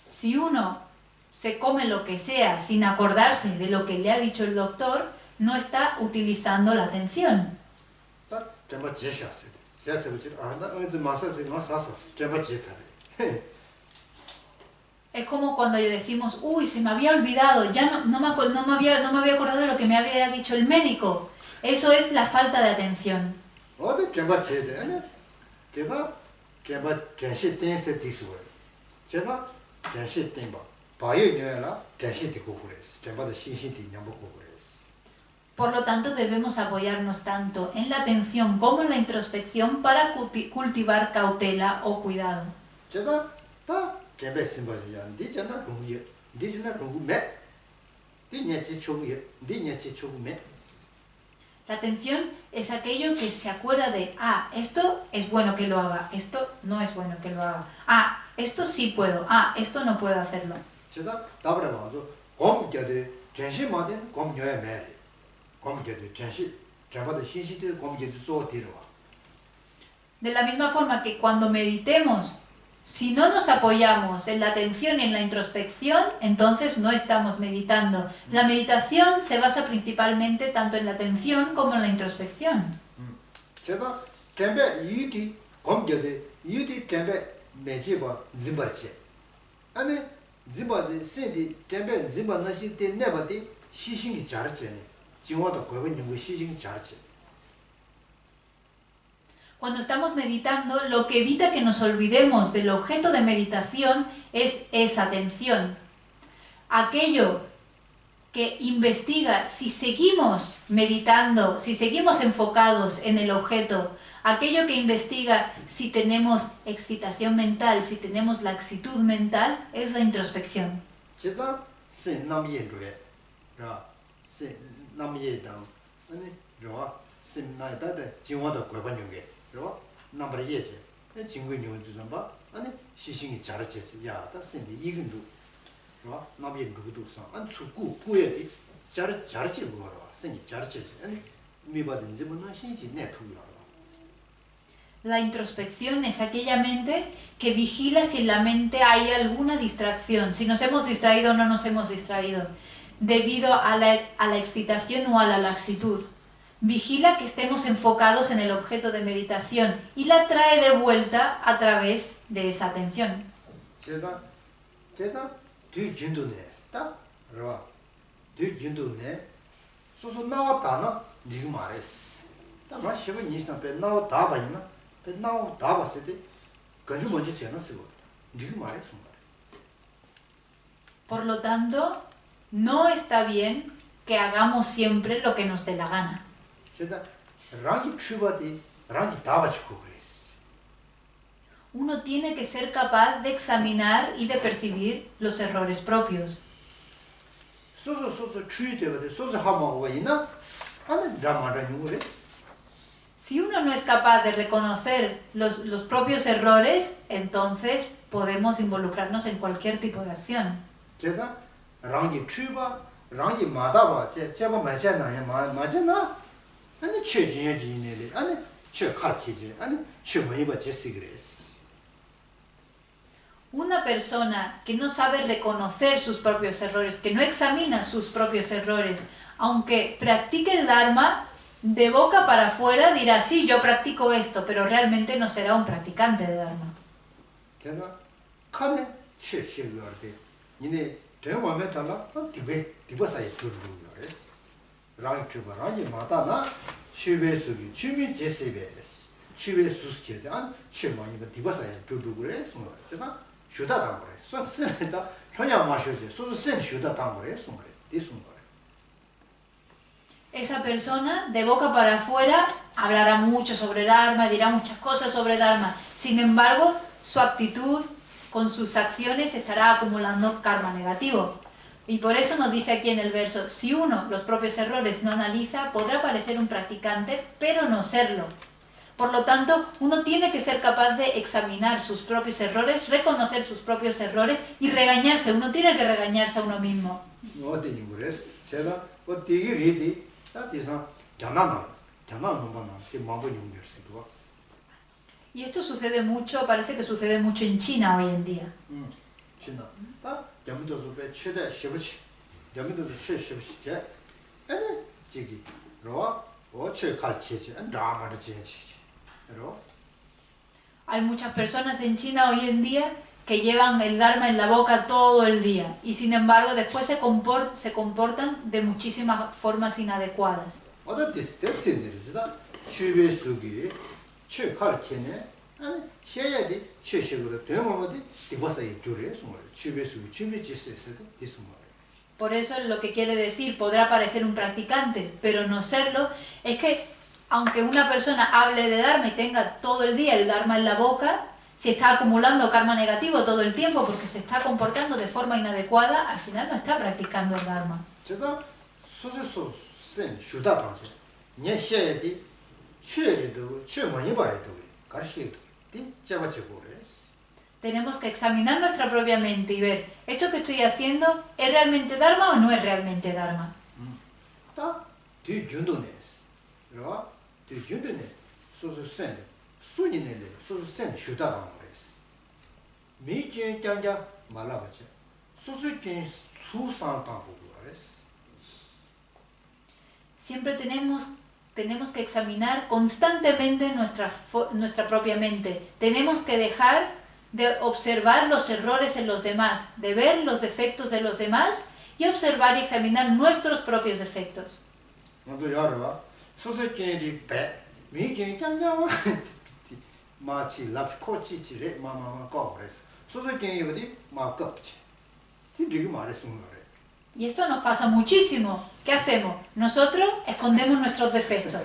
Si uno se come lo que sea sin acordarse de lo que le ha dicho el doctor, no está utilizando la atención. Es como cuando decimos, uy, se me había olvidado, ya no me había acordado de lo que me había dicho el médico. Eso es la falta de atención. Por lo tanto, debemos apoyarnos tanto en la atención como en la introspección para cultivar cautela o cuidado. La atención es aquello que se acuerda de, esto es bueno que lo haga, esto no es bueno que lo haga, esto sí puedo, esto no puedo hacerlo. 잡아도 신시들 공기도 쏘 들어와. De la misma forma que cuando meditemos, si no nos apoyamos en la atención y en la introspección, entonces no estamos meditando. La meditación se basa principalmente tanto en la atención como en la introspección. 제가 tembe 유디 공기도 유디 tembe 매지바 짐버치. 아니 짐바데 신디 tembe 짐바 나시 때 내바디 시신이 잘했잖아요. 지금도 거기 있는 거 시신이 잘했지. Cuando estamos meditando, lo que evita que nos olvidemos del objeto de meditación es esa atención. Aquello que investiga si seguimos meditando, si seguimos enfocados en el objeto, aquello que investiga si tenemos excitación mental, si tenemos laxitud mental, es la introspección. 제가 신 남예로에 라 남예당 아니 로 신나이다데 지원도 거반용게 로 남버 예제 진구인 용도 봐 아니 시신이 잘했지 야다 신디 이근도 로 남예 누구도 안 축구 구에디 잘했지 뭐라 신이 잘했지 아니 미바든 지문은 신지 내투야. La introspección es aquella mente que vigila si en la mente hay alguna distracción, si nos hemos distraído o no nos hemos distraído, debido a la excitación o a la laxitud. Vigila que estemos enfocados en el objeto de meditación y la trae de vuelta a través de esa atención. 제가 뒤진도네 스타 로 뒤진도네 소소 나왔다나 니가 말했어. 다만 시부 니상 배 나왔다 봐이나 나오 다 봤을 때 간주 먼저 제는 쓰고 니가 말했어. Por lo tanto, no está bien que hagamos siempre lo que nos dé la gana. 제가 랑이 추바디 랑이 다 봐지고 그랬어. Uno tiene que ser capaz de examinar y de percibir los errores propios. 소소 추이되거든. 소소 하마고 있나? 아니 드라마라는 그랬어. Si uno no es capaz de reconocer los propios errores, entonces podemos involucrarnos en cualquier tipo de acción. 제가 랑이 추바 랑이 마다바 제가 맞잖아요. 맞잖아. 아니 최진이네. 아니 최 카르키지. 아니 최머이바 제시 그랬어. Una persona que no sabe reconocer sus propios errores, que no examina sus propios errores, aunque practique el Dharma, de boca para afuera dirá, sí, yo practico esto, pero realmente no será un practicante de Dharma. 제가 칸에 최시여데 니네 대화면 달라 디베사이 두르고 그랬어. 랑이 추바 랑이 마다나 취베스기 취미 제시베스 취베 수스케데 안 취마니가 디베사이 두르고 그랬어. 제가 쉬다 당 그래. 선생다 전혀 마셔지. 소소 센 쉬다 당 그랬어. 그래. 디스는 거래. Esa persona, de boca para afuera, hablará mucho sobre Dharma, dirá muchas cosas sobre Dharma. Sin embargo, su actitud, con sus acciones, estará acumulando karma negativo. Y por eso nos dice aquí en el verso, si uno los propios errores no analiza, podrá parecer un practicante, pero no serlo. Por lo tanto, uno tiene que ser capaz de examinar sus propios errores, reconocer sus propios errores y regañarse. Uno tiene que regañarse a uno mismo. Y esto sucede mucho, parece que sucede mucho en China hoy en día. Hay muchas personas en China hoy en día que llevan el Dharma en la boca todo el día y sin embargo después se comportan de muchísimas formas inadecuadas. Por eso lo que quiere decir, podrá parecer un practicante, pero no serlo, es que aunque una persona hable de Dharma y tenga todo el día el Dharma en la boca, si está acumulando karma negativo todo el tiempo porque se está comportando de forma inadecuada, al final no está practicando el Dharma. Tenemos que examinar nuestra propia mente y ver, ¿esto que estoy haciendo es realmente Dharma o no es realmente Dharma? 그러와 그 윤도네 소소 센 소니네래 소소 센 슈다다 그랬어 미진 짱짱 말아봤지 소소진 수상다고 그랬어 Siempre tenemos que examinar constantemente nuestra propia mente. Tenemos que dejar de observar los errores en los demás, de ver los defectos de los demás y observar y examinar nuestros propios defectos. 먼저 열어봐 소소진이 배 미진 짱짱 마치 랍코치치레 마마마 거 그랬어 소소진이 어디 마껍지 뒤지기 말했으면 그래 Y esto nos pasa muchísimo. ¿Qué hacemos? Nosotros escondemos nuestros defectos.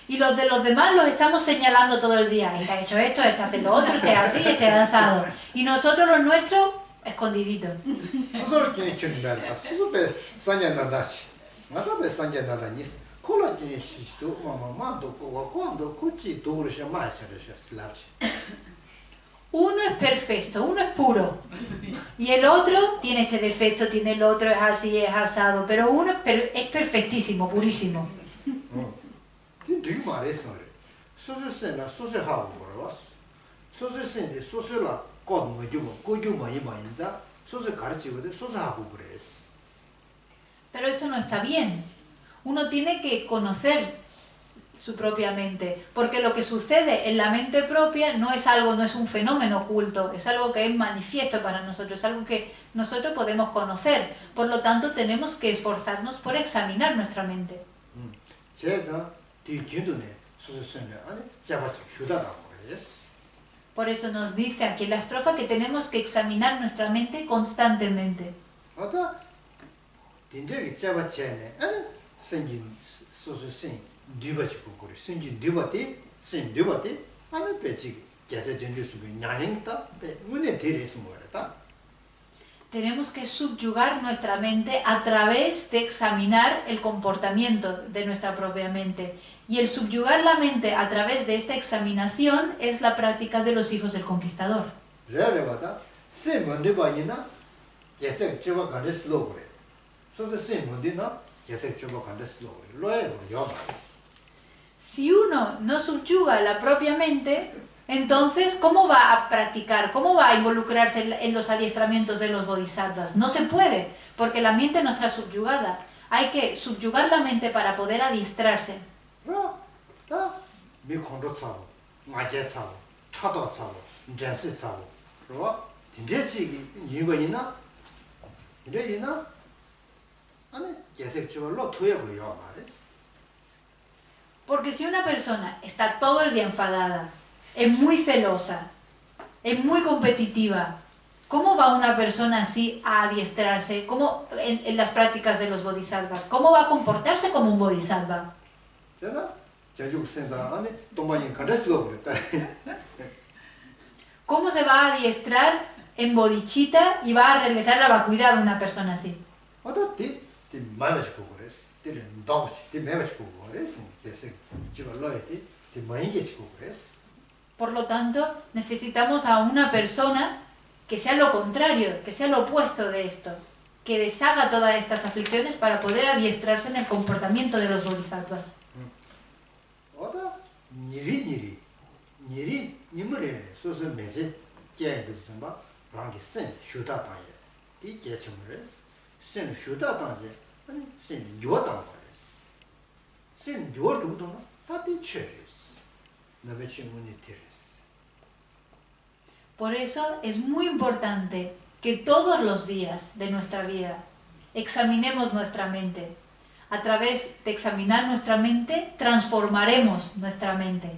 Y los de los demás los estamos señalando todo el día. Este ha hecho esto, este hace lo otro, este es así, este es asado. Y nosotros los nuestros, escondiditos. 소소진이 준비한다 소소배 산년나다시 나다배 산년나다니 콜라진이 시도 마마마도 고고도 코치 도그르셔 마셔르셔 슬랍치 Uno es perfecto, uno es puro. Y el otro tiene este defecto, tiene el otro, es así, es asado. Pero uno es perfectísimo, purísimo. 되게 말했어 그래. 소소세나 소소하고 그러왔어. 소소세인데 소소라 꼭 뭐주고 고주뭐 이마인자 소소 가르치거든 소소하고 그랬어. Pero esto no está bien. Uno tiene que conocer su propia mente, porque lo que sucede en la mente propia no es un fenómeno oculto, es algo que es manifiesto para nosotros, es algo que nosotros podemos conocer. Por lo tanto, tenemos que esforzarnos por examinar nuestra mente. Por eso nos dice aquí en la estrofa que tenemos que examinar nuestra mente constantemente. Tenemos que subyugar nuestra mente a través de examinar el comportamiento de nuestra propia mente. Y el subyugar la mente a través de esta examinación es la práctica de los hijos del conquistador. Si uno no subyuga la propia mente, entonces, ¿cómo va a practicar? ¿Cómo va a involucrarse en los adiestramientos de los bodhisattvas? No se puede, porque la mente no está subyugada. Hay que subyugar la mente para poder adiestrarse. Porque si una persona está todo el día enfadada, es muy celosa, es muy competitiva, ¿cómo va una persona así a adiestrarse? ¿Cómo en las prácticas de los bodhisattvas? ¿Cómo va a comportarse como un bodhisattva? ¿Cómo se va a adiestrar en bodhicitta y va a realizar la vacuidad de una persona así? Por lo tanto, necesitamos a una persona que sea lo contrario, que sea lo opuesto de esto, que deshaga todas estas aflicciones para poder adiestrarse en el comportamiento de los bodhisattvas. Por eso es muy importante que todos los días de nuestra vida examinemos nuestra mente. A través de examinar nuestra mente, transformaremos nuestra mente.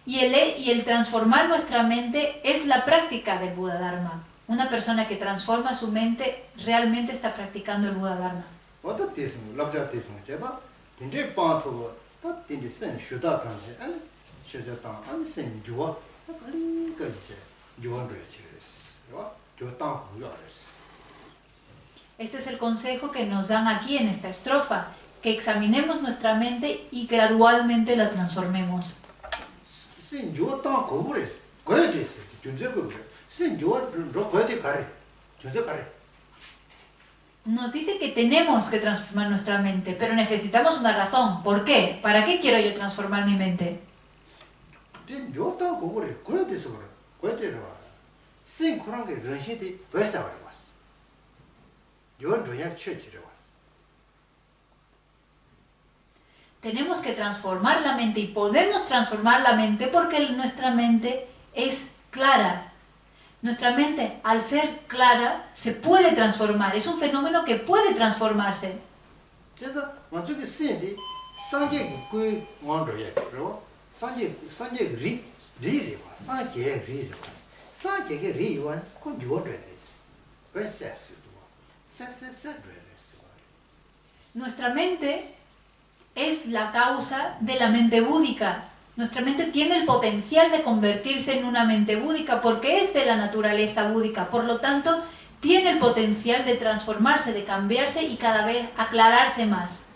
Y el transformar nuestra mente es la práctica del Buda Dharma. Una persona que transforma su mente realmente está practicando el Buda Dharma. Este es el consejo que nos dan aquí en esta estrofa, que examinemos nuestra mente y gradualmente la transformemos. nos dice que tenemos que transformar nuestra mente, pero necesitamos una razón. ¿Por qué? ¿Para qué quiero yo transformar mi mente? yo tan 고거를 고여 돼서 그래. 고여 되려 와. 생 그런 게 런시대 왜 싸워 왔어. 요 저녁 쳐지려 왔어. Tenemos que transformar la mente y podemos transformar la mente porque nuestra mente es clara. Nuestra mente, al ser clara, se puede transformar. Es un fenómeno que puede transformarse. 그래서 완전히 생이 상계 그 원로에 그리고 상계 리리 와. 상계 리리 와. 상계게 리원 그 요래스. 왜 세스도 와. 세세세래스. Nuestra mente es la causa de la mente búdica. Nuestra mente tiene el potencial de convertirse en una mente búdica porque es de la naturaleza búdica. Por lo tanto, tiene el potencial de transformarse, de cambiarse y cada vez aclararse más.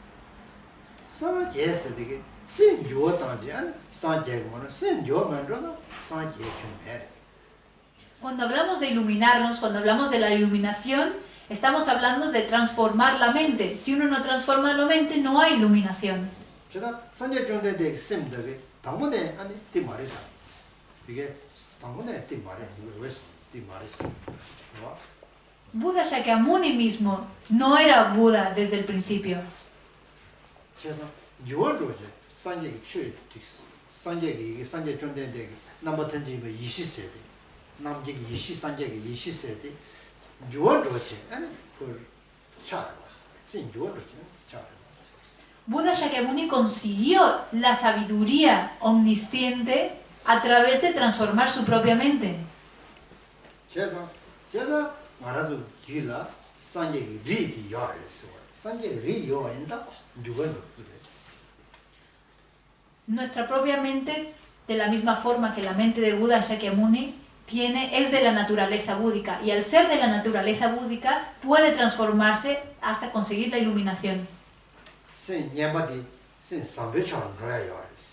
Cuando hablamos de iluminarnos, cuando hablamos de la iluminación, estamos hablando de transformar la mente. Si uno no transforma la mente, no hay iluminación. 당분에 아니 띠 말이다. 이게 당분에 띠 말이 왜띠 말이지? Buda Shakyamuni mismo no era Buda desde el principio. 그래서 유월로제 산제기 취 산제기 산제 존대인데 넘버 던지면 20세대. 남제기 20산제기 20세대. 유월로제 아니 그 차를 왔어. 신 유월로제 차를 Buda Shakyamuni consiguió la sabiduría omnisciente a través de transformar su propia mente. 그래서 제가 말아도 길라 산제기 리디 요래서 산제기 리 요인자 누구는 그랬어. Nuestra propia mente, de la misma forma que la mente de Buda Shakyamuni, es de la naturaleza búdica y al ser de la naturaleza búdica puede transformarse hasta conseguir la iluminación. sen nyambati sen sambecharon roya yoris.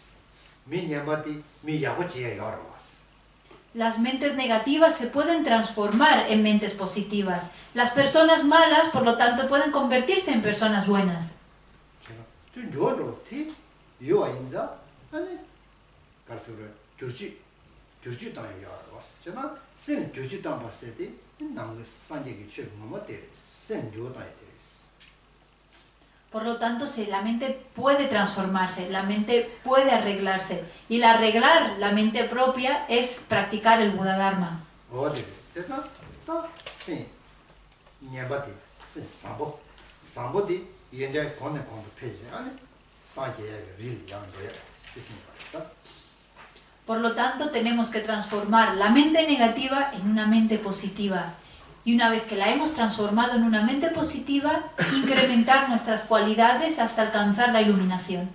Mi nyambati mi yabuchiya yorawas. Las mentes negativas se pueden transformar en mentes positivas. Las personas malas, por lo tanto, pueden convertirse en personas buenas. 좀 요로티 요와 인자 아니 가르스를 교주 땅에 yorawas. 제가 sen 교주 땅 봤을 때 남의 산적이 최고 뭐 때 sen 요다에 Por lo tanto, la mente puede transformarse, la mente puede arreglarse. Y el arreglar la mente propia es practicar el Buda Dharma. Por lo tanto, tenemos que transformar la mente negativa en una mente positiva. Y una vez que la hemos transformado en una mente positiva, incrementar nuestras cualidades hasta alcanzar la iluminación.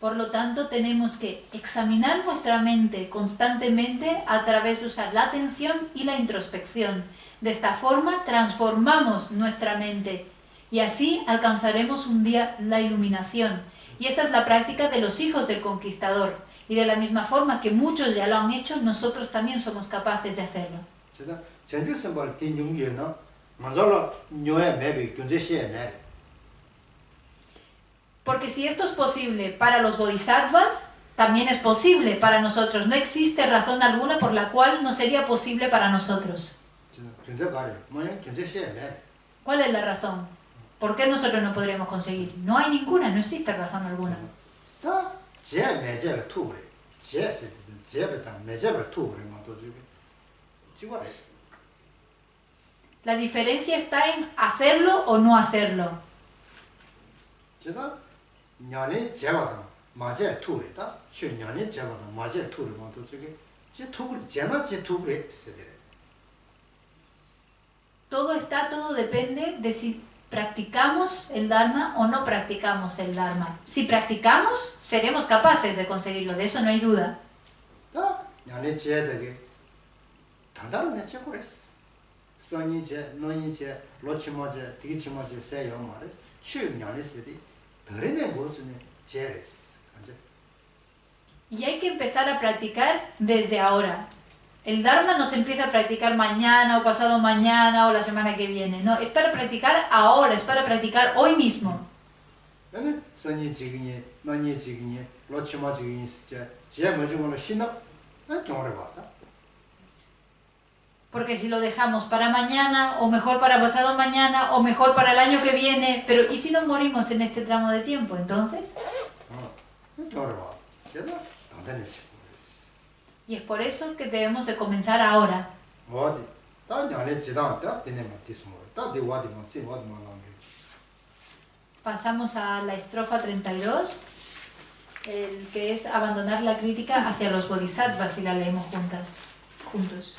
Por lo tanto, tenemos que examinar nuestra mente constantemente a través de usar la atención y la introspección. De esta forma, transformamos nuestra mente y así alcanzaremos un día la iluminación. Y esta es la práctica de los hijos del conquistador. Y de la misma forma que muchos ya lo han hecho, nosotros también somos capaces de hacerlo. Porque si esto es posible para los bodhisattvas, también es posible para nosotros. No existe razón alguna por la cual no sería posible para nosotros. ¿Cuál es la razón? ¿Por qué nosotros no podríamos conseguir? No hay ninguna, no existe razón alguna. La diferencia está en hacerlo o no hacerlo. 냐네 제바다 맞을 투르다 쉐 냐네 제바다 맞을 투르 뭐도 저게 제 투르 제나 제 투르에 세데레 todo depende de si practicamos el Dharma o no practicamos el Dharma. Si practicamos, seremos capaces de conseguirlo, de eso no hay duda. 냐네 제데게 단단한 제고레스 선이제 노인제 로치마제 디치마제 세요 말에 추ኛ리스디 더레네 무슨에 제레스 간제 Y hay que empezar a practicar desde ahora. El Dharma no se empieza a practicar mañana o pasado mañana o la semana que viene. No, es para practicar ahora, es para practicar hoy mismo. 네 선이 지근이 노니 지근이 로치마 지근이 제 제마주고는 신나 경험을 봤다. Porque si lo dejamos para mañana, o mejor para pasado mañana, o mejor para el año que viene, pero ¿y si nos morimos en este tramo de tiempo? Entonces, 경험을 봐. 제가 안 되는지. y es por eso que debemos de comenzar ahora. 어디 다 냐네 지단다 되네 맞티스모. 다 디와디 맞지 와디 만나면. Pasamos a la estrofa 32, el que es abandonar la crítica hacia los bodhisattvas, y la leemos juntos.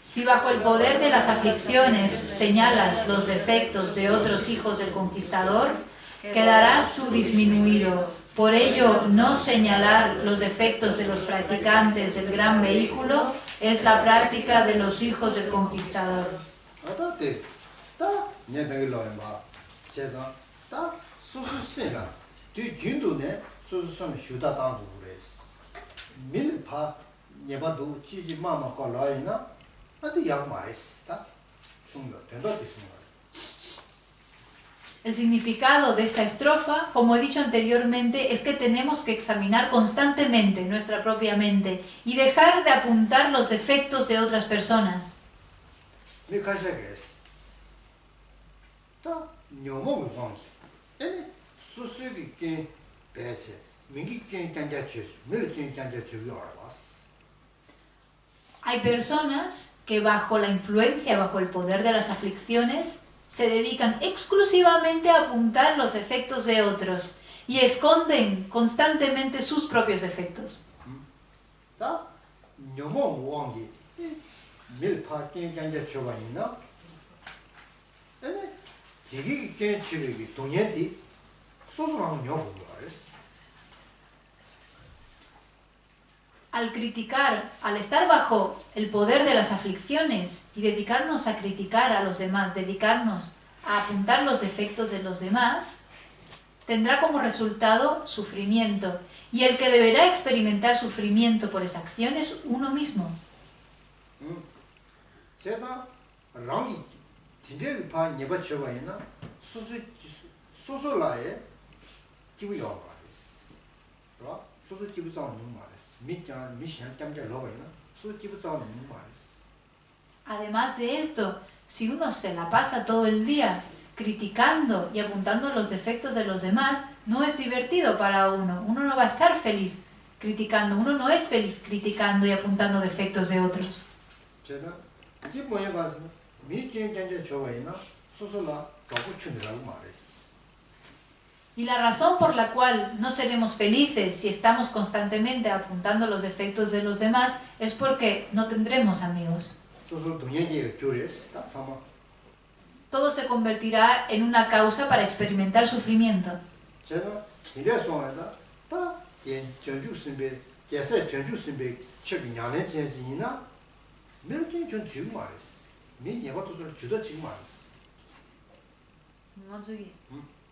Si bajo el poder de las aflicciones señalas los defectos de otros hijos del conquistador, quedarás tú disminuido. Por ello, no señalar los defectos de los practicantes del gran vehículo es la práctica de los hijos del conquistador. 다 수수세라 뒤긴도네 수수선 슈다 당도 그랬어 밀파 네바도 지지 마마 걸라이나 아디 양 말했어 다 숨도 된다 됐습니다. El significado de esta estrofa, como he dicho anteriormente, es que tenemos que examinar constantemente nuestra propia mente y dejar de apuntar los defectos de otras personas. 네 가셔겠어 다 녀모을 방지 에네 수수기 게 배체 민기 게 간자 주스 밀게 간자 주요 알아봤어. Hay personas que bajo la influencia, bajo el poder de las aflicciones, se dedican exclusivamente a apuntar los defectos de otros y esconden constantemente sus propios defectos. 다 녀모 무왕기 밀파 게 간자 주바이나 에네 지기 게 지기 동년디 소소한 녀모 알았어. Al criticar, al estar bajo el poder de las aflicciones y dedicarnos a criticar a los demás, dedicarnos a apuntar los defectos de los demás, tendrá como resultado sufrimiento. Y el que deberá experimentar sufrimiento por esa acción es uno mismo. 제가 랑이 진짜 파 네바 쳐봐이나 소소라에 기부요 말이스. 그라 소소 기부상 없는 말이스. 미장 미션 때문에 로바이나 소소 기부상 없는 말이스. Además de esto, si uno se la pasa todo el día criticando y apuntando los defectos de los demás, no es divertido para uno. Uno no va a estar feliz criticando. Uno no es feliz criticando y apuntando defectos de otros. 제가 이 뭐에 가서 미장 간자 쳐봐이나 소소라 가고 춘이라고 말이스. Y la razón por la cual no seremos felices si estamos constantemente apuntando los defectos de los demás es porque no tendremos amigos. 소소 동년이 교리스 딱 삼아. Todo se convertirá en una causa para experimentar sufrimiento. 제가 이래서 하다 다 전주 선배 계속 전주 선배 책이 냐네 제지나 밀kin 좀 지금 말했어. 민 예바도 주도 지금 말했어.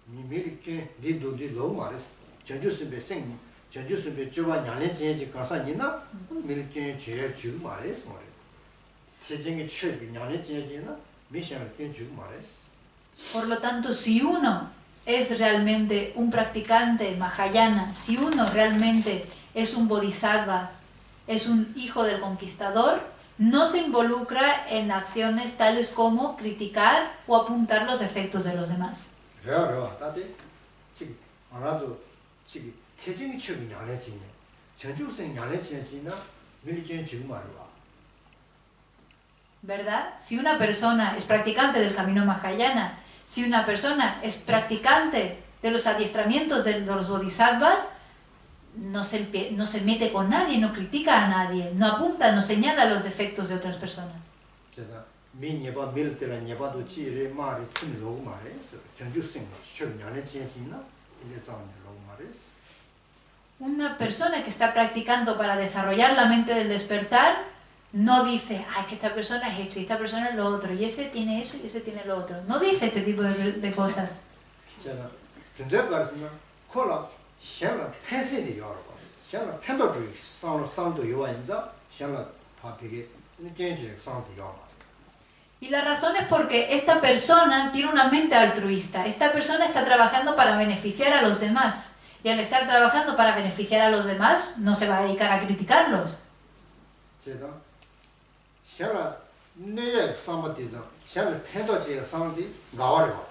밀kin 리도디 로 말했어. 전주 선배 생 전주 선배 주와 냐네 제지 가사니나 밀kin 제 지금 말했어. 세정의 책이 냐네 제지나 미션을 지금 말했어. Por lo tanto, si uno es realmente un practicante Mahayana, si uno realmente es un bodhisattva, es un hijo del conquistador, no se involucra en acciones tales como criticar o apuntar los defectos de los demás. 그래요. 다들 지금 알아도 지금 태증이 책이 냐네지네. 전주생 냐네지나 밀kin 지금 말이야. ¿Verdad? Si una persona es practicante del camino Mahayana, si una persona es practicante de los adiestramientos de los bodhisattvas, no se mete con nadie, no critica a nadie, no apunta, no señala los defectos de otras personas. Una persona que está practicando para desarrollar la mente del despertar no dice, ay, que esta persona es esto y esta persona es lo otro, y ese tiene eso y ese tiene lo otro. No dice este tipo de cosas. 제가 근데 가르치면 콜라 샹라 펜시디 여러 거. 샹라 펜도도 상도 요한자 샹라 파피게 이제 상도 요. Y la razón es porque esta persona tiene una mente altruista. Esta persona está trabajando para beneficiar a los demás. Y al estar trabajando para beneficiar a los demás, no se va a dedicar a criticarlos. 제가 샹라 내에 상바디자 샹라 펜도지에 상디 가와려.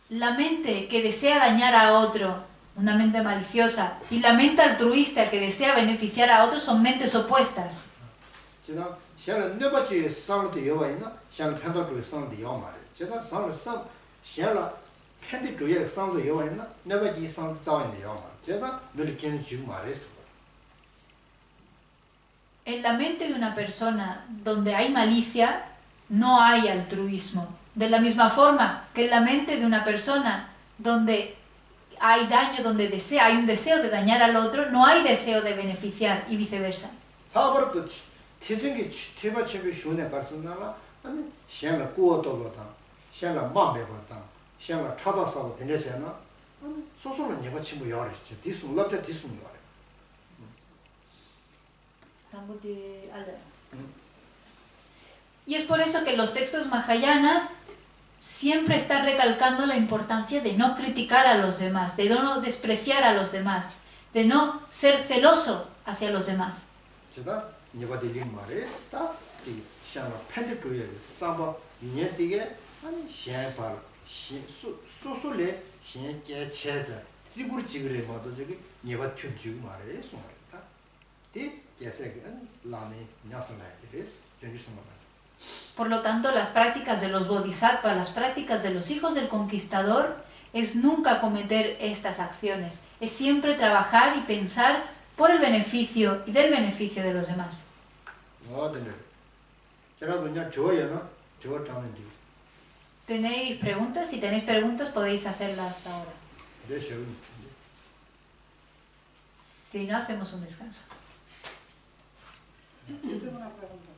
La mente que desea dañar a otro, una mente maliciosa, y la mente altruista que desea beneficiar a otros son mentes opuestas. 제가 샹라 네바지 상도 요와 있나 샹라 펜도지 상도 요 말이야. 제가 상을 샹라 펜도지에 상도 요와 있나 네바지 상도 자원이 요 말. 제가 늘 견 지금 말했어. En la mente de una persona donde hay malicia, no hay altruismo. De la misma forma que en la mente de una persona donde hay daño, donde hay un deseo de dañar al otro, no hay deseo de beneficiar y viceversa. 다버도 태생기 태바체비 쇼네 가르스나라 아니 샹라 꾸어도보다 샹라 마베보다 샹라 차다사고 되네잖아 아니 소소는 내가 친구 요리지 디스 랍자 디스 요리 Y es por eso que en los textos mahayanas siempre está recalcando la importancia de no criticar a los demás, de no despreciar a los demás, de no ser celoso hacia los demás. 제가 네바들이 말했다 지 샹라 펜드도에 사바 이년디게 아니 샹파 소소레 샹제 체자 지구르 지그레 모두 저기 네바 튠주 말했어 말이다 디 계세는 라네 냐선라이데스 전주스마. Por lo tanto, las prácticas de los bodhisattvas, las prácticas de los hijos del conquistador, es nunca cometer estas acciones. Es siempre trabajar y pensar por el beneficio y del beneficio de los demás. ¿Tenéis preguntas? Si tenéis preguntas podéis hacerlas ahora. Si no, hacemos un descanso. Yo tengo una pregunta.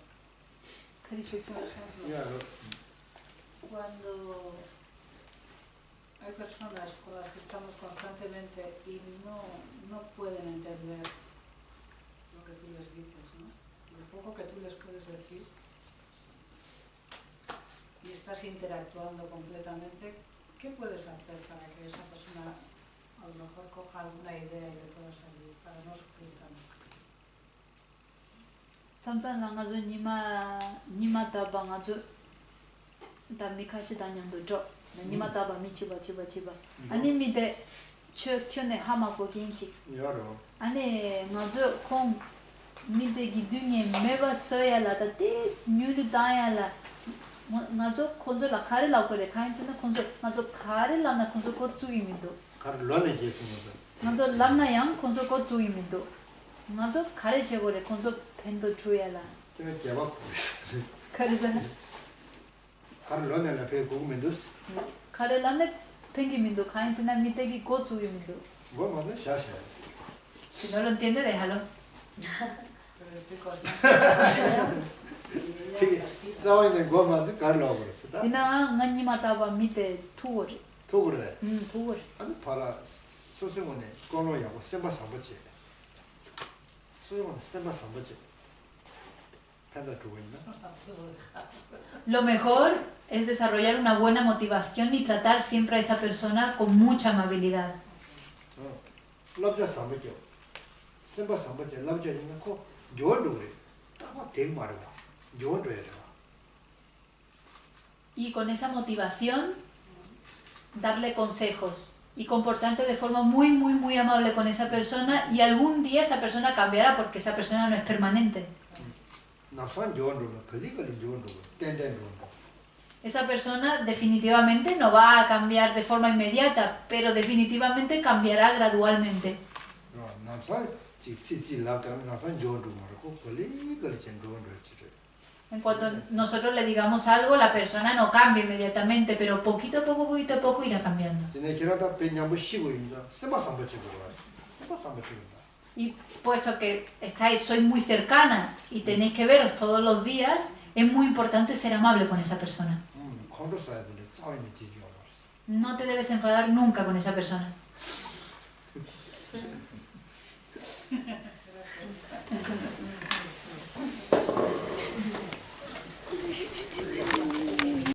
Cuando hay personas con las que estamos constantemente y no pueden entender lo que tú les dices, ¿no? Lo poco que tú les puedes decir y estás interactuando completamente, ¿qué puedes hacer para que esa persona a lo mejor coja alguna idea y le pueda salir para no sufrir tanto? Samsan la ngazu nima taba ngazu da mikashi da nyando jo nima taba mi chiba ani mi de chöne hama ko ginchi yaro ani ngazu kong mi de gidunye meba soya la da de nyulu daya la ngazu konzo la kare la ko le kainchina konzo ngazu kare la na konzo ko tsui mi do kare lone jesu mo ngazu lamna yang konzo ko tsui mi do ngazu kare je gore konzo 펜도 주야라. 제가 제가 그래서 카르로네라 페 고구멘도스 카르라네 펭귄민도 카인스나 미테기 고추이민도. 뭐 뭐는 샤샤. Si no lo entiende, déjalo. Pero estoy consciente. 싸워있는 거만 가르라고 그랬어. 이나 낭님아다바 밑에 투어리. 투그래. 투어리. 아니 봐라 소승원에 꼬노야고 셈바 삼버지. 소승원 셈바 삼버지. Lo mejor es desarrollar una buena motivación y tratar siempre a esa persona con mucha amabilidad. Y con esa motivación darle consejos y comportarte de forma muy amable con esa persona, y algún día esa persona cambiará porque esa persona no es permanente. Esa persona definitivamente no va a cambiar de forma inmediata, pero definitivamente cambiará gradualmente. En cuanto nosotros le digamos algo, la persona no cambia inmediatamente, pero poquito a poco irá cambiando. Y puesto que sois muy cercana y tenéis que veros todos los días, es muy importante ser amable con esa persona. No te debes enfadar nunca con esa persona. Gracias.